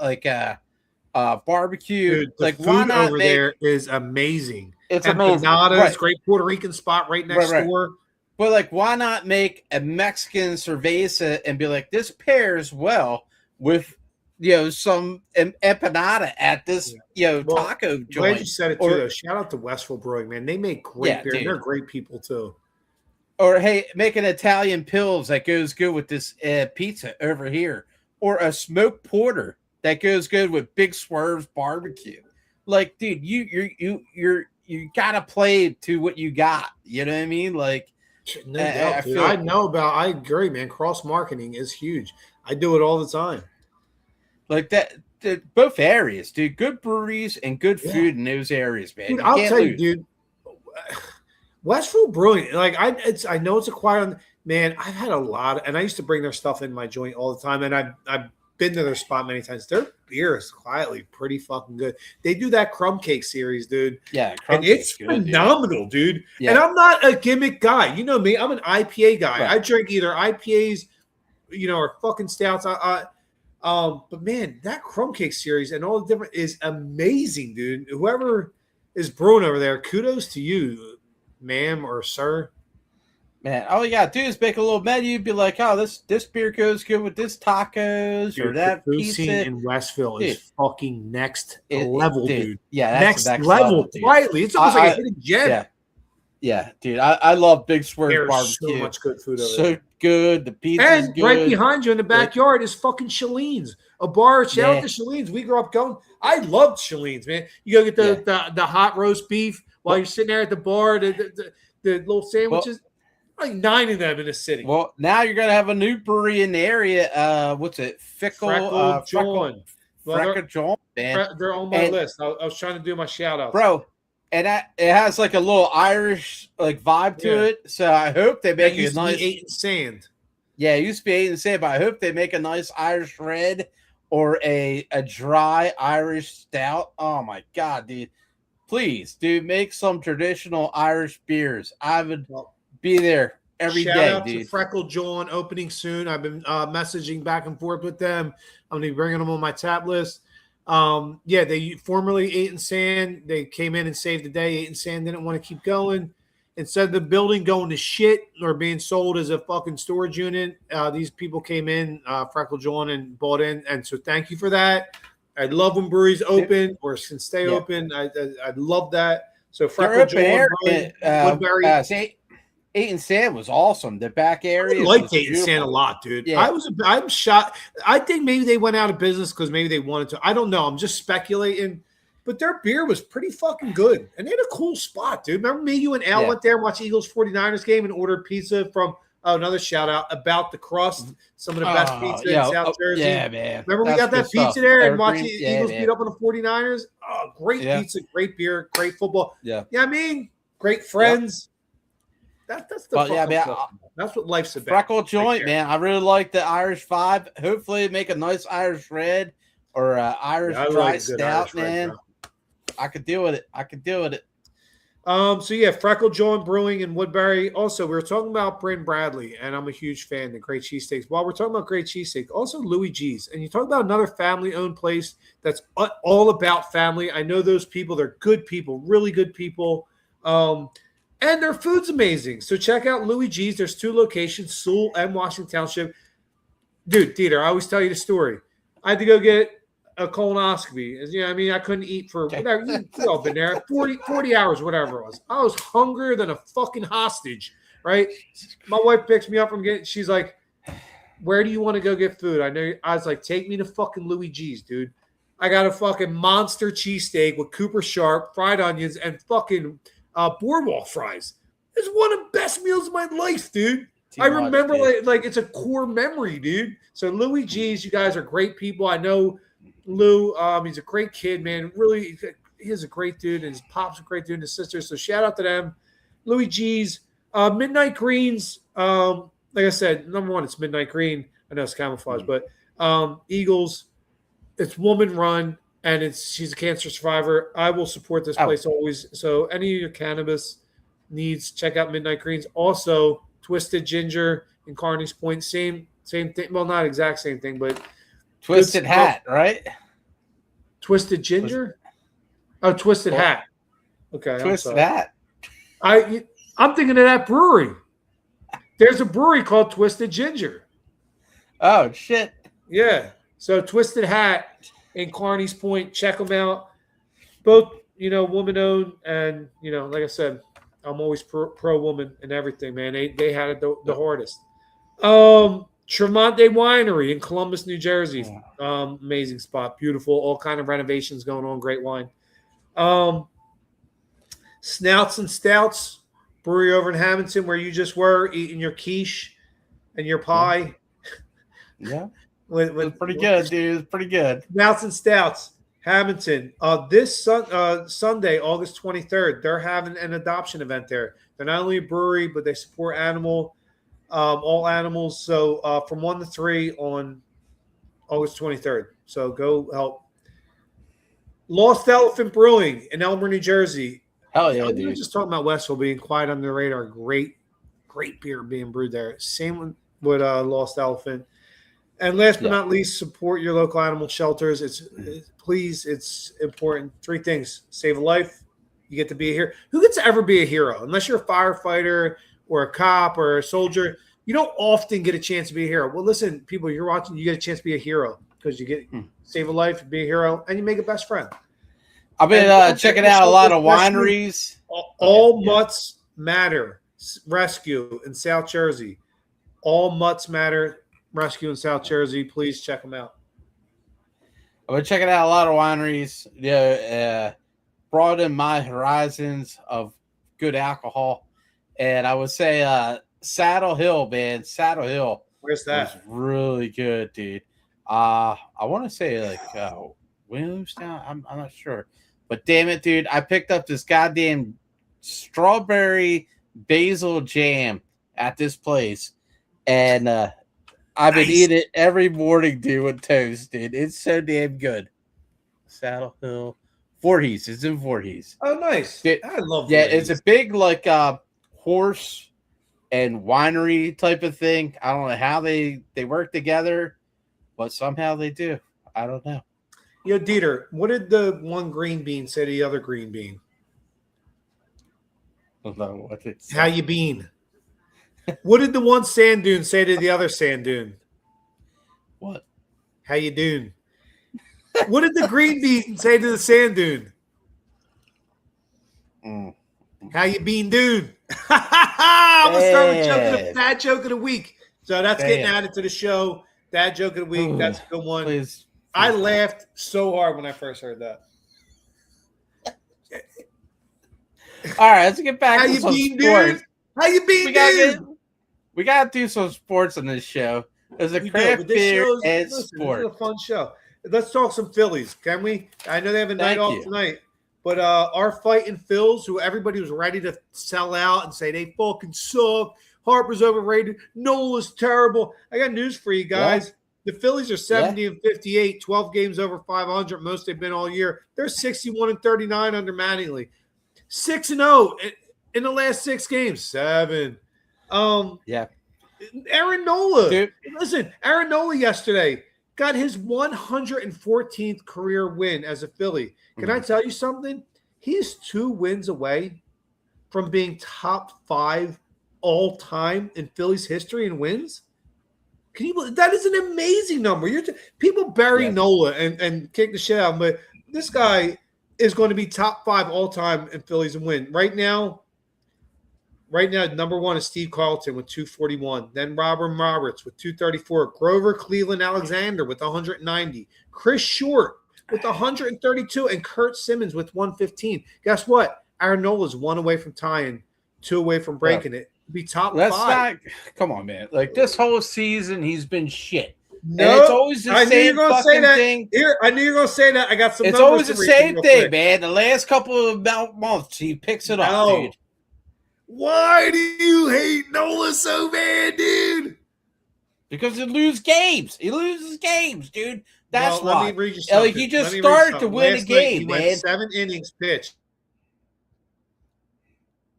barbecue.
Dude, the food over there is amazing.
It's amazing.
Empanadas, great Puerto Rican spot right next door.
But why not make a Mexican cerveza and be like, this pairs well with some empanada at this taco joint.
Glad you said it too. Though. Shout out to Westville Brewing, man. They make great beer. And they're great people too.
Or hey, make an Italian pills that goes good with this pizza over here, or a smoked porter that goes good with Big Swerve's barbecue. Like, dude, you gotta play to what you got. You know what I mean? Like,
no doubt, I agree, man. Cross marketing is huge. I do it all the time.
Like that. Both areas, dude. Good breweries and good food in those areas, man.
Dude, I'll tell you, dude. Westfield Brewing, like I know it's acquired. Man, I've had a lot, and I used to bring their stuff in my joint all the time, and I've been to their spot many times. Their beer is quietly pretty fucking good. They do that crumb cake series, dude.
Yeah,
and it's phenomenal, dude.
Yeah.
And I'm not a gimmick guy. You know me. I'm an IPA guy.
Right.
I drink either IPAs, or fucking stouts. But man, that crumb cake series and all the different is amazing, dude. Whoever is brewing over there, kudos to you, ma'am or sir.
Man, all you gotta do is make a little menu. Be like, oh, this beer goes good with this tacos, dude, or that pizza.
In Westville is fucking next level, dude.
Yeah,
that's next level. Quietly, it's almost like a hidden gem.
Yeah, dude. I love Big Swerve barbecue.
So much good food over
there.
So
good. The pizza's good.
Right behind you in the backyard is fucking Shalene's, a bar. Shout out to Shalene's. We grew up going. I loved Shalene's, man. You go get the hot roast beef while you're sitting there at the bar. The little sandwiches. Like 9 of them in the city.
Well, now you're gonna have a new brewery in the area. What's it? Freckle John. Man.
They're on my list. I was trying to do my shout out,
bro. And it has like a little Irish like vibe to it. So I hope they make a nice
8 and Sand.
Yeah, it used to be 8 and Sand, but I hope they make a nice Irish red or a dry Irish stout. Oh my god, dude! Please, dude, make some traditional Irish beers. I would be there every day,
Shout out
dude.
to Freckle John opening soon. I've been messaging back and forth with them. I'm gonna be bringing them on my tap list. They formerly 8 and Sand. They came in and saved the day. 8 and Sand didn't want to keep going. Instead of the building going to shit or being sold as a fucking storage unit, these people came in, Freckle John, and bought in. And so thank you for that. I love when breweries open or can stay open. I love that. So Freckle John,
Woodbury. 8 and Sand was awesome. The back area.
I liked 8 and Sand a lot, dude. Yeah. I'm shocked. I think maybe they went out of business because maybe they wanted to. I don't know. I'm just speculating. But their beer was pretty fucking good. And they had a cool spot, dude. Remember me, you, and Al went there and watched Eagles-49ers game and ordered pizza from another shout out about the crust. Some of the best pizza in South Jersey.
Yeah, man.
Remember we got that pizza there and watched the Eagles beat up on the 49ers? Oh, great pizza, great beer, great football.
Yeah.
I mean, great friends. That's the that's what life's about.
Freckle joint, man. I really like the Irish vibe. Hopefully, make a nice Irish red or Irish dry stout, man. I could deal with it.
Freckle Joint Brewing in Woodbury. Also, we were talking about Bryn Bradley, and I'm a huge fan of the Great Cheesesteaks. While we're talking about Great Cheesesteak, also Louis G's. And you talk about another family-owned place that's all about family. I know those people. They're good people, really good people. And their food's amazing. So check out Louis G's. There's 2 locations, Sewell and Washington Township. Dude, DeeTer, I always tell you the story. I had to go get a colonoscopy. I couldn't eat for whatever. You've all been there. 40 hours, whatever it was. I was hungrier than a fucking hostage, right? My wife picks me up from she's like, where do you want to go get food? I was like, take me to fucking Louis G's, dude. I got a fucking monster cheesesteak with Cooper Sharp, fried onions, and fucking boardwalk fries. It's one of the best meals of my life, dude. I remember like it's a core memory, dude. So Louis G's, you guys are great people. I know Lou, he's a great kid, man. Really, he's a great dude, and his pop's a great dude, and his sister. So shout out to them. Louis G's, Midnight Greens. Like I said, number 1, it's Midnight Green. I know it's camouflage, but Eagles. It's woman run. And she's a cancer survivor. I will support this place always. So any of your cannabis needs, check out Midnight Greens. Also, Twisted Ginger in Carney's Point. Same thing. Well, not exact same thing, but
Twisted Hat, right?
Twisted Ginger? Twisted Hat. Okay.
Twisted Hat.
I'm thinking of that brewery. There's a brewery called Twisted Ginger.
Oh, shit.
Yeah. So Twisted Hat in Carney's Point, check them out. Both, woman-owned, and like I said, I'm always pro-woman and everything, man. They had it the hardest. Tremonte Winery in Columbus, New Jersey, amazing spot, beautiful, all kind of renovations going on, great wine. Snouts and Stouts brewery over in Hamilton, where you just were eating your quiche and your pie.
Yeah. It's pretty good, dude. It's pretty good.
Stouts and Stouts, Hamilton. This Sunday, August 23rd, they're having an adoption event there. They're not only a brewery, but they support all animals. So from 1 to 3 on August 23rd. So go help. Lost Elephant Brewing in Elmer, New Jersey.
Hell yeah,
We were
dude.
just talking about Westville being quiet under the radar. Great beer being brewed there. Same with Lost Elephant. And last but not least, support your local animal shelters. It's important. 3 things: save a life. You get to be a hero. Who gets to ever be a hero? Unless you're a firefighter or a cop or a soldier, you don't often get a chance to be a hero. Well, listen, people, you're watching. You get a chance to be a hero because you get save a life, be a hero, and you make a best friend.
I've been checking out a lot of wineries.
All Mutts Matter Rescue in South Jersey. All Mutts Matter Rescue in South Jersey. Please check them out.
I've been checking out a lot of wineries. Broaden my horizons of good alcohol, and I would say Saddle Hill, man. Saddle Hill.
Where's that?
Was really good, dude. I want to say like Williamstown. I'm not sure, but damn it, dude! I picked up this goddamn strawberry basil jam at this place, and I've been eating it every morning, dude, with toast, dude. It's so damn good. Saddle Hill, Voorhees. It's in Voorhees.
Oh, nice.
Dude,
I love.
Yeah,
Voorhees.
it's a big like horse and winery type of thing. I don't know how they work together, but somehow they do. I don't know.
Yo, DeeTer, what did the one green bean say to the other green bean?
I don't know what it's.
How you been? What did the one sand dune say to the other sand dune?
What?
How you doing? What did the green bean say to the sand dune? How you been, dude? I'm gonna start with dad joke of the week. So that's getting added to the show. Dad joke of the week. That's a good one.
Please.
I laughed so hard when I first heard that.
All right, let's get back
How
to
you
some
been,
sports.
dude? How you been, dude?
We gotta do some sports on this show. There's a
We
craft
do,
beer and
This
sport.
is a fun show. Let's talk some Phillies, can we? I know they have a night off tonight, but our fighting Phils, who everybody was ready to sell out and say they fucking suck. Harper's overrated. Nola's terrible. I got news for you guys. The Phillies are 70 and 58, 12 games over 500, most they've been all year. They're 61 and 39 under Mattingly. 6-0 in the last 6 games. 7. Aaron Nola.
Dude.
Listen, Aaron Nola yesterday got his 114th career win as a Philly. Can I tell you something? He's 2 wins away from being top 5 all time in Phillies history in wins. Can you believe that is an amazing number? People bury Nola and kick the shit out of him, but this guy is going to be top 5 all time in Phillies and win. Right now, number 1 is Steve Carlton with 241. Then Robert Roberts with 234. Grover Cleveland Alexander with 190. Chris Short with 132. And Kurt Simmons with 115. Guess what? Aaron Nola's 1 away from tying, 2 away from breaking it. Be top 5.
Come on, man. Like this whole season, he's been shit.
No,
and it's always the same fucking thing.
Here, I knew you were going to say that. I got some.
It's always the same thing, man. The last couple of months, he picks it up, dude.
Why do you hate Nola so bad, dude?
Because he loses games. He loses games, dude. That's why.
Let me read you something.
Like, he just started to win a game,
he
man.
went 7 innings pitched.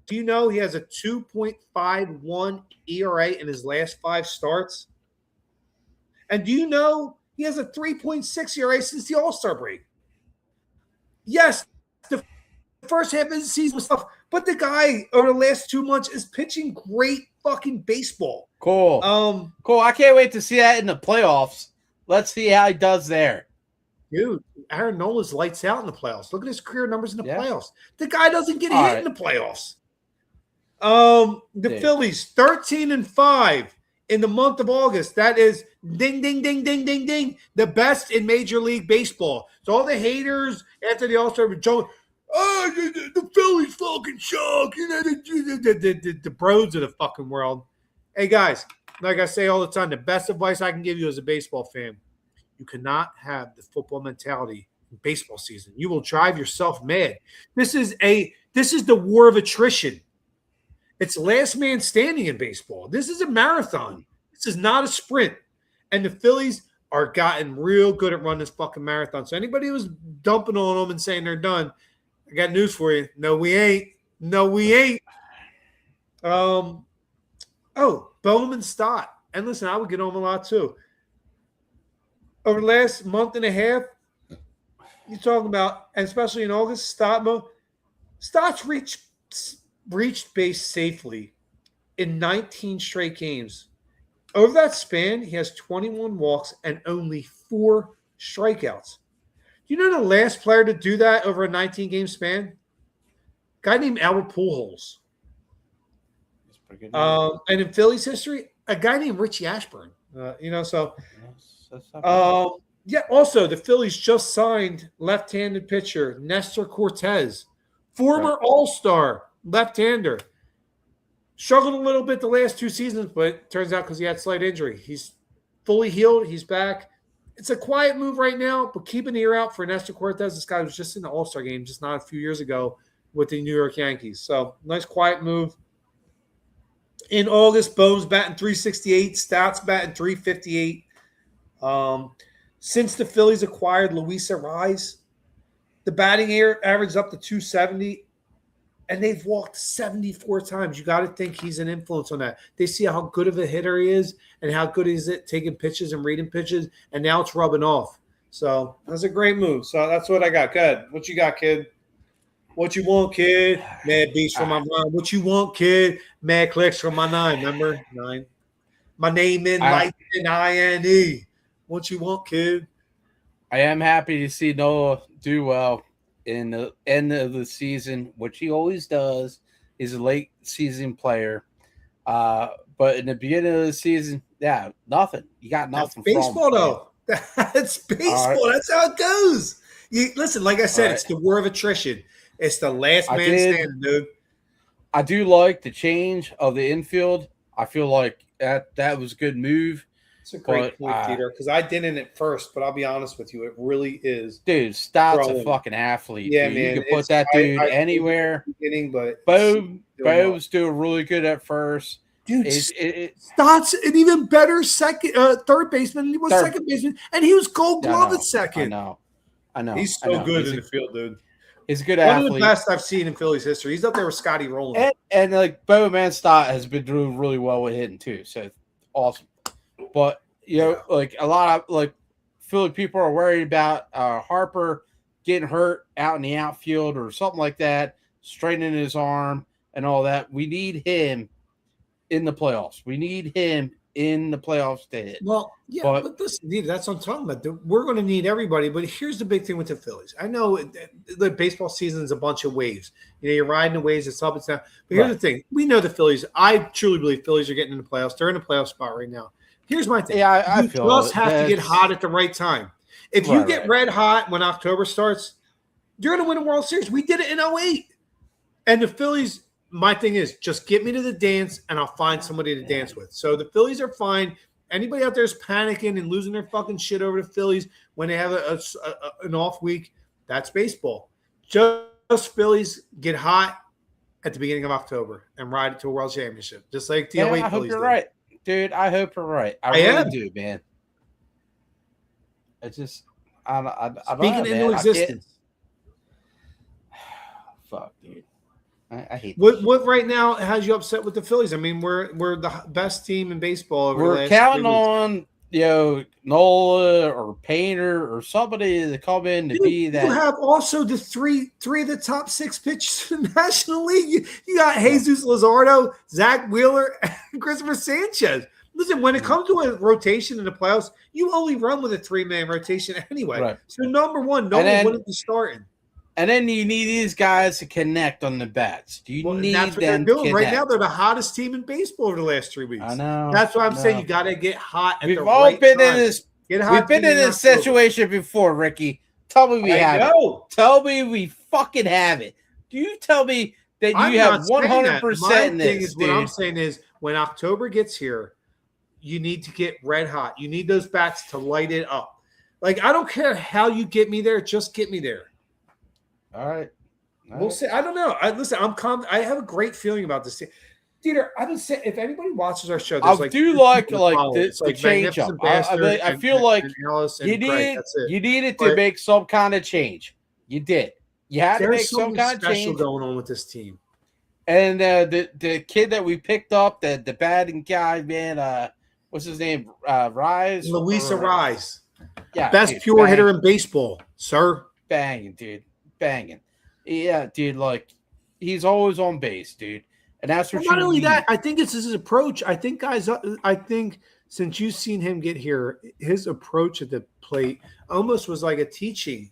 Do you know he has a 2.51 ERA in his last 5 starts? And do you know he has a 3.6 ERA since the All-Star break? Yes, the first half of the season was tough, but the guy over the last 2 months is pitching great fucking baseball.
Cool. Cool. I can't wait to see that in the playoffs. Let's see how he does there.
Dude, Aaron Nola's lights out in the playoffs. Look at his career numbers in the playoffs. The guy doesn't get hit in the playoffs. The Phillies 13 and 5 in the month of August. That is ding, ding, ding, ding, ding, ding. The best in Major League Baseball. So all the haters after the All-Star were joking, the Phillies fucking suck. You know, the bros of the fucking world. Hey guys, like I say all the time, the best advice I can give you as a baseball fan, you cannot have the football mentality in baseball season. You will drive yourself mad. This is the war of attrition. It's last man standing in baseball. This is a marathon. This is not a sprint. And the Phillies are gotten real good at running this fucking marathon. So anybody who's dumping on them and saying they're done, I got news for you. No, we ain't. No, we ain't. Bowman Stott. And listen, I would get on him a lot too. Over the last month and a half, you're talking about, and especially in August, Stott's reached base safely in 19 straight games. Over that span, he has 21 walks and only 4 strikeouts. You know the last player to do that over a 19-game span? A guy named Albert Pujols. And in Phillies history, a guy named Richie Ashburn. Also, the Phillies just signed left-handed pitcher Nestor Cortez, former All-Star left-hander. Struggled a little bit the last 2 seasons, but turns out because he had slight injury. He's fully healed. He's back. It's a quiet move right now, but keep an ear out for Nestor Cortez. This guy was just in the All-Star game just not a few years ago with the New York Yankees. So, nice quiet move. In August, Bones batting .368, Stott's batting .358. Since the Phillies acquired Luis Ariz, the batting average up to .270, and they've walked 74 times. You got to think he's an influence on that. They see how good of a hitter he is and how good is it taking pitches and reading pitches, and now it's rubbing off. So that's a great move. So that's what I got. Good. What you got, kid? What you want, kid? Mad beats from my mind. What you want, kid? Mad clicks from my 9. Remember? 9. My name in light in INE. What you want, kid?
I am happy to see Noah do well in the end of the season, which he always does. He's a late season player. But in the beginning of the season, nothing. You got nothing.
That's baseball, though. That's baseball. Right. That's how it goes. Listen, like I said, it's the war of attrition. It's the last man standing, dude.
I do like the change of the infield. I feel like that was a good move.
It's a great point, DeeTer, because I didn't at first, but I'll be honest with you, it really is.
Dude, Stott's a fucking athlete.
Yeah,
dude.
man.
You can put that dude anywhere.
But
Bo's doing really good at first.
Dude, Stott's an even better third baseman than he was second baseman, and he was Gold Glove at second.
I know.
He's so good in the field, dude.
He's a good athlete.
One of the best I've seen in Phillies history. He's up there with Scotty Rowland.
And like Bowman Stott has been doing really well with hitting too. So awesome. But like a lot of Philly people are worried about Harper getting hurt out in the outfield or something like that, straining his arm and all that. We need him in the playoffs. We need him in the playoffs to hit.
Well, yeah, but listen, that's what I'm talking about. We're going to need everybody, but here's the big thing with the Phillies. I know the baseball season is a bunch of waves. You're riding the waves, it's up, it's down. But here's the thing. We know the Phillies. I truly believe Phillies are getting in the playoffs. They're in a playoff spot right now. Here's my thing.
Yeah, I feel
you just have to get hot at the right time. If you get red hot when October starts, you're going to win a World Series. We did it in 2008. And the Phillies, my thing is, just get me to the dance, and I'll find somebody to dance with. So the Phillies are fine. Anybody out there is panicking and losing their fucking shit over the Phillies when they have an off week, that's baseball. Just Phillies get hot at the beginning of October and ride it to a World Championship, just like the 08 Phillies.
I hope you're right. Dude, I hope you're right. I really do, man. It's just, I don't know,
into existence.
Fuck, dude. I hate
what right now has you upset with the Phillies? I mean, we're the best team in baseball over the last
counting on Nola or Painter or somebody to come in to be that.
You have also the three of the top 6 pitchers in the National League. You got Jesus Luzardo, Zach Wheeler, and Christopher Sanchez. Listen, when it comes to a rotation in the playoffs, you only run with a 3-man rotation anyway. Right. So number one, no one wouldn't be starting.
And then you need these guys to connect on the bats. Do you need
that's what
them
they're doing.
to
Right now, they're the hottest team in baseball over the last 3 weeks.
I know.
That's why I'm saying you got to get hot at
We've
the
all
right
been
time.
in this. We've been in this situation before, Ricky. Tell me we have it. Tell me we fucking have it. Do you tell me that you have 100% in this?
What I'm saying is when October gets here, you need to get red hot. You need those bats to light it up. Like, I don't care how you get me there. Just get me there.
All right.
We'll see. I don't know. Listen, I have a great feeling about this team. DeeTer, I've been saying, if anybody watches our show,
I do like the change up. I feel like you needed to make some kind of change. You did. You had to make some kind of change
going on with this team.
And the kid that we picked up, the batting guy, man, what's his name? Rise?
Luis Arraez.
Yeah.
Best pure hitter in baseball, sir.
Banging, dude. Banging. Yeah, dude, like, he's always on base, dude. And that's what
not only that, I think it's his approach. I think, guys, since you've seen him get here, his approach at the plate almost was like a teaching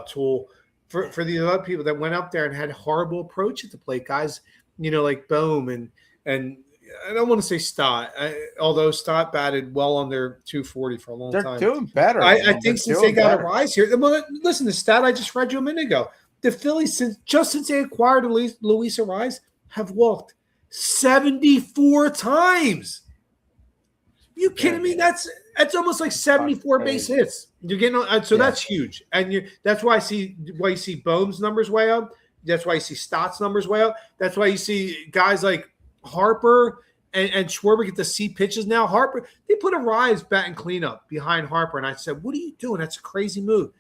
tool for the other people that went up there and had horrible approach at the plate. Guys, like Bohm and I don't want to say Stott, although Stott batted well under 240 for a long time.
They're doing better.
I think since they got a rise here. Well, listen, the stat I just read you a minute ago. The Phillies, since they acquired Luis Arraez, have walked 74 times. You kidding me? That's almost like 74 base hits. You're getting on, so that's huge, and that's why you see Bohm's numbers way up. That's why you see Stott's numbers way up. That's why you see guys like Harper and Schwarber get to see pitches now. Harper, they put Arraez batting cleanup behind Harper, and I said, "What are you doing? That's a crazy move."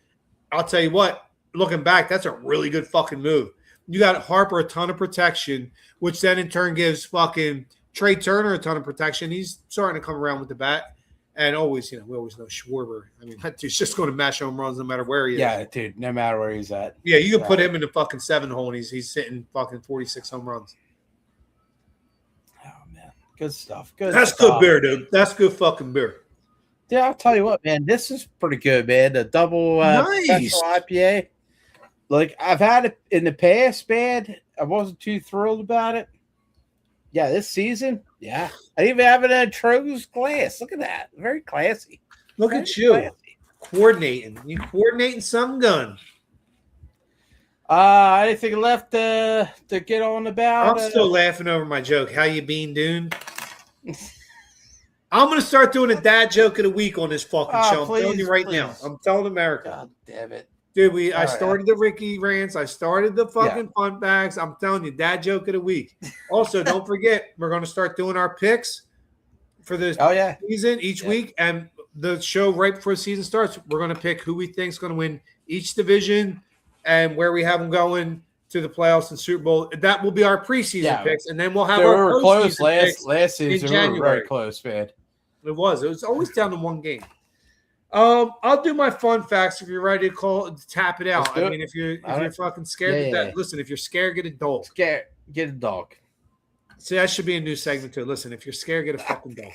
I'll tell you what. Looking back, that's a really good fucking move. You got Harper a ton of protection, which then in turn gives fucking Trey Turner a ton of protection. He's starting to come around with the bat. And always, we always know Schwarber. I mean, that dude's just going to mash home runs no matter where he is.
Yeah, dude, no matter where he's at.
Yeah, you can put him in the fucking 7 hole and he's hitting fucking 46 home runs.
Oh, man. Good stuff.
That's good beer, dude. That's good fucking beer.
Yeah, I'll tell you what, man. This is pretty good, man. The double special IPA. Like, I've had it in the past, man. I wasn't too thrilled about it. Yeah, this season, yeah. I even have it in a Trogus glass. Look at that. Very classy.
Look at you. Classy. Coordinating. You coordinating some gun.
Anything left to get on about?
I'm still laughing over my joke. How you been, dude? I'm going to start doing a dad joke of the week on this fucking show. I'm telling you right now. I'm telling America.
God damn it.
Dude, I started the Ricky rants. I started the fucking fun facts. I'm telling you, dad joke of the week. Also, don't forget, we're going to start doing our picks for the season each week. And the show right before the season starts, we're going to pick who we think is going to win each division and where we have them going to the playoffs and Super Bowl. That will be our preseason picks. And then we'll have our
close last season. We were very close, man.
It was always down to one game. I'll do my fun facts if you're ready to tap it out. I mean, if you're fucking scared, listen. If you're scared, get a dog.
Get a dog.
See, that should be a new segment too. Listen, if you're scared, get a fucking dog.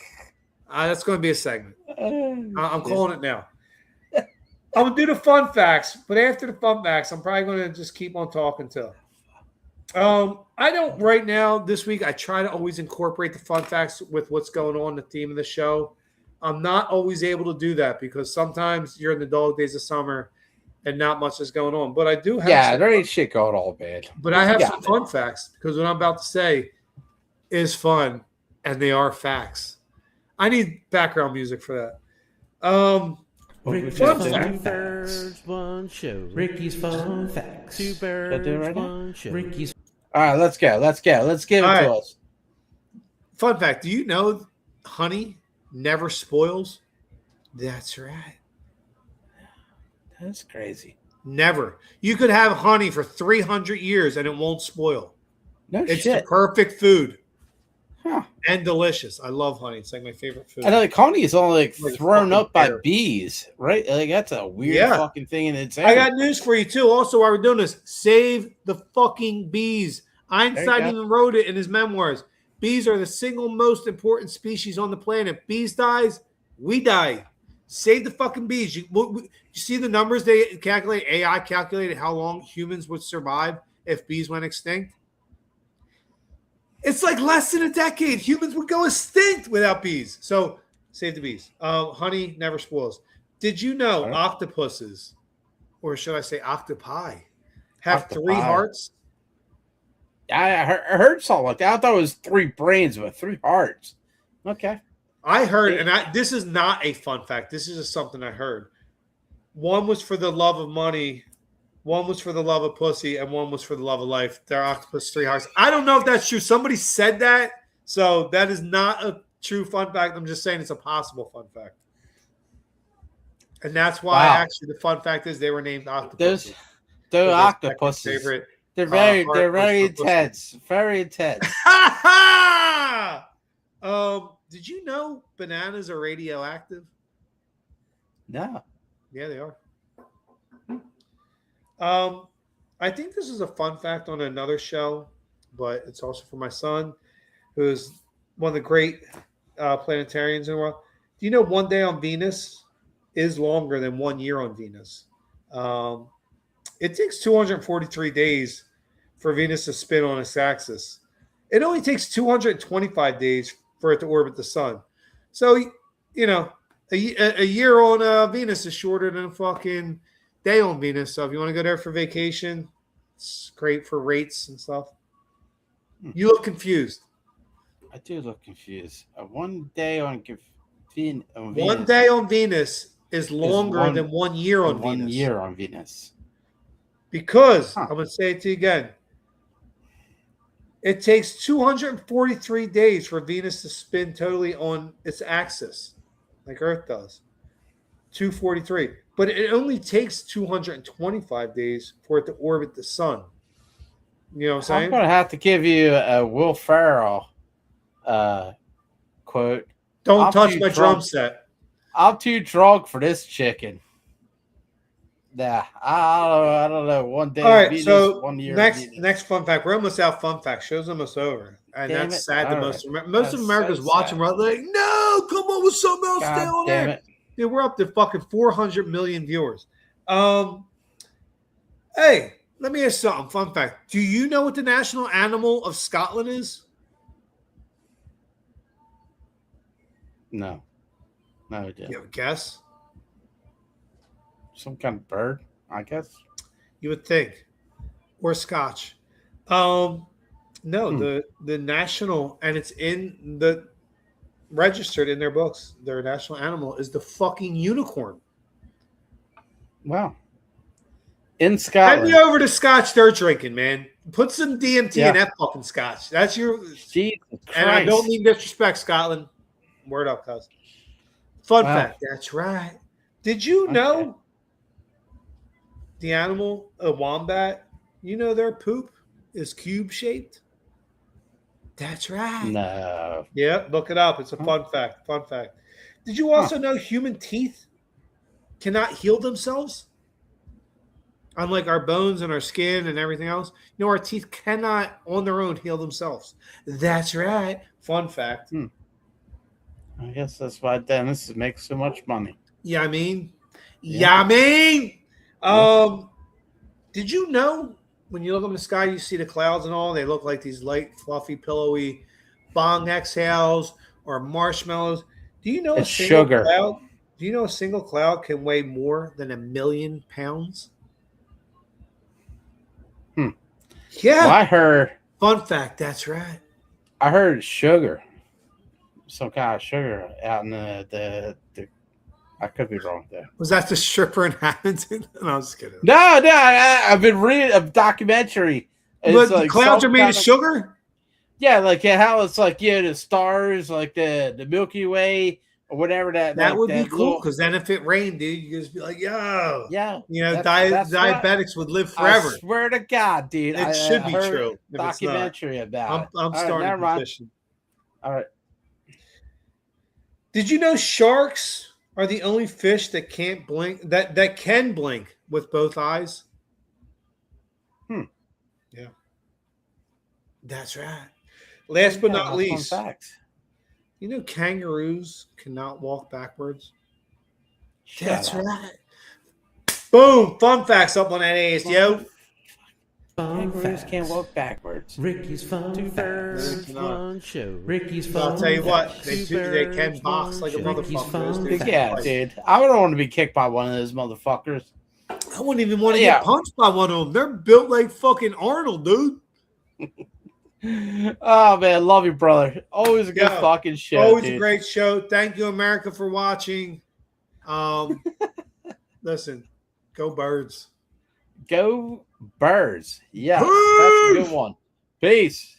That's going to be a segment. I'm calling it now. I'm gonna do the fun facts, but after the fun facts, I'm probably going to just keep on talking too. I don't right now this week. I try to always incorporate the fun facts with what's going on the theme of the show. I'm not always able to do that because sometimes you're in the dog days of summer and not much is going on. But I do have
there ain't shit going all bad.
But I have some fun facts because what I'm about to say is fun and they are facts. I need background music for that.
Fun facts. One show. Ricky's fun facts. 2 birds, one show. Ricky's.
All right, let's go. Let's give it to us.
Fun fact: do you know honey never spoils? That's right.
That's crazy.
Never. You could have honey for 300 years and it won't spoil. It's
shit.
the perfect food.
Huh.
And delicious. I love honey. It's like my favorite food.
I know honey is only thrown up by bees, right? Like that's a weird fucking thing in itself.
I got news for you too. Also, while we're doing this, save the fucking bees. Einstein even wrote it in his memoirs. Bees are the single most important species on the planet. Bees dies, we die. Save the fucking bees. You see the numbers they calculate? AI calculated how long humans would survive if bees went extinct. It's like less than a decade. Humans would go extinct without bees. So save the bees. Honey never spoils. Did you know octopuses, or should I say octopi, have 3 hearts?
I heard something like that. I thought it was 3 brains, but 3 hearts. Okay.
I heard, and this is not a fun fact. This is just something I heard. One was for the love of money, one was for the love of pussy, and one was for the love of life. They're octopus 3 hearts. I don't know if that's true. Somebody said that, so that is not a true fun fact. I'm just saying it's a possible fun fact. And that's why actually the fun fact is they were named octopuses.
Those octopuses.
Favorite,
they're very intense. Very intense.
Did you know bananas are radioactive?
No.
Yeah, they are. I think this is a fun fact on another show, but it's also for my son, who's one of the great planetarians in the world. Do you know 1 day on Venus is longer than 1 year on Venus? It takes 243 days for Venus to spin on its axis. It only takes 225 days for it to orbit the sun. So, you know, a year on Venus is shorter than a fucking day on Venus. So if you want to go there for vacation, it's great for rates and stuff. You look confused.
I do look confused. 1 day on Venus.
1 day on Venus is longer than 1 year on Venus.
1 year on Venus.
Because, I'm going to say it to you again, it takes 243 days for Venus to spin totally on its axis, like Earth does. 243. But it only takes 225 days for it to orbit the sun. You know what I'm saying?
I'm going to have to give you a Will Ferrell quote.
Don't touch my drum set.
I'm too drunk for this chicken. Nah, I don't know. 1 day.
All right,
Venus,
so
1 year.
Next fun fact. We're almost out. Fun fact. Show's almost over, and
Damn
that's
it.
sad.
All
Most
right.
of America's
so
watching. We're like, no, come on with something else.
God
Stay on
damn
there.
it.
Dude, we're up to fucking 400 million viewers. Hey, let me ask you something. Fun fact. Do you know what the national animal of Scotland is?
No. No idea.
You have a guess?
Some kind of bird, I guess.
You would think. Or Scotch. No, the national, and it's in the registered in their books. Their national animal is the fucking unicorn.
Wow. In Scotland.
Hand me over to Scotch they're drinking, man. Put some DMT in that fucking Scotch. That's your.
Jesus Christ.
And I don't mean disrespect, Scotland. Word up, cuz. Fun fact. That's right. Did you know the animal, a wombat, you know their poop is cube shaped? That's right.
No.
Yeah, look it up. It's a fun fact. Fun fact. Did you also know human teeth cannot heal themselves? Unlike our bones and our skin and everything else, you know, our teeth cannot on their own heal themselves. That's right. Fun fact.
I guess that's why dentists make so much money.
Yeah, I mean. Did you know when you look up in the sky, you see the clouds and all, they look like these light, fluffy, pillowy bong exhales or marshmallows. Do you know
it's sugar?
Cloud, do you know a single cloud can weigh more than 1 million pounds? Yeah.
Well, I heard.
Fun fact. That's right.
I heard sugar. Some kind of sugar out in the I could be wrong there.
Was that the stripper in Hamilton? No, I was just kidding.
No, I've been reading a documentary.
But the clouds are made of sugar?
Yeah, like how it's like, the stars, like the Milky Way or whatever. That
would be cool, because then if it rained, dude, you just be like, yo.
Yeah.
You know, diabetics would live forever.
I swear to God, dude.
It should be true.
Documentary about it.
I'm starting a petition.
All right.
Did you know sharks are the only fish that can't blink that can blink with both eyes? Yeah. That's right. Last but not least, you know kangaroos cannot walk backwards? That's right. Boom. Fun facts up on that ass, yo.
Kangaroos can't walk backwards.
Ricky's fun facts. One show. Ricky's fun.
I'll tell you what, they can box like a motherfucker.
Yeah, dude. I don't want to be kicked by one of those motherfuckers.
I wouldn't even want to get punched by one of them. They're built like fucking Arnold, dude.
Oh man, love you, brother. Always a good
Yo,
fucking show.
Always
dude.
a great show. Thank you, America, for watching. Listen, go Birds.
Go Birds. Yeah, that's a good one. Peace.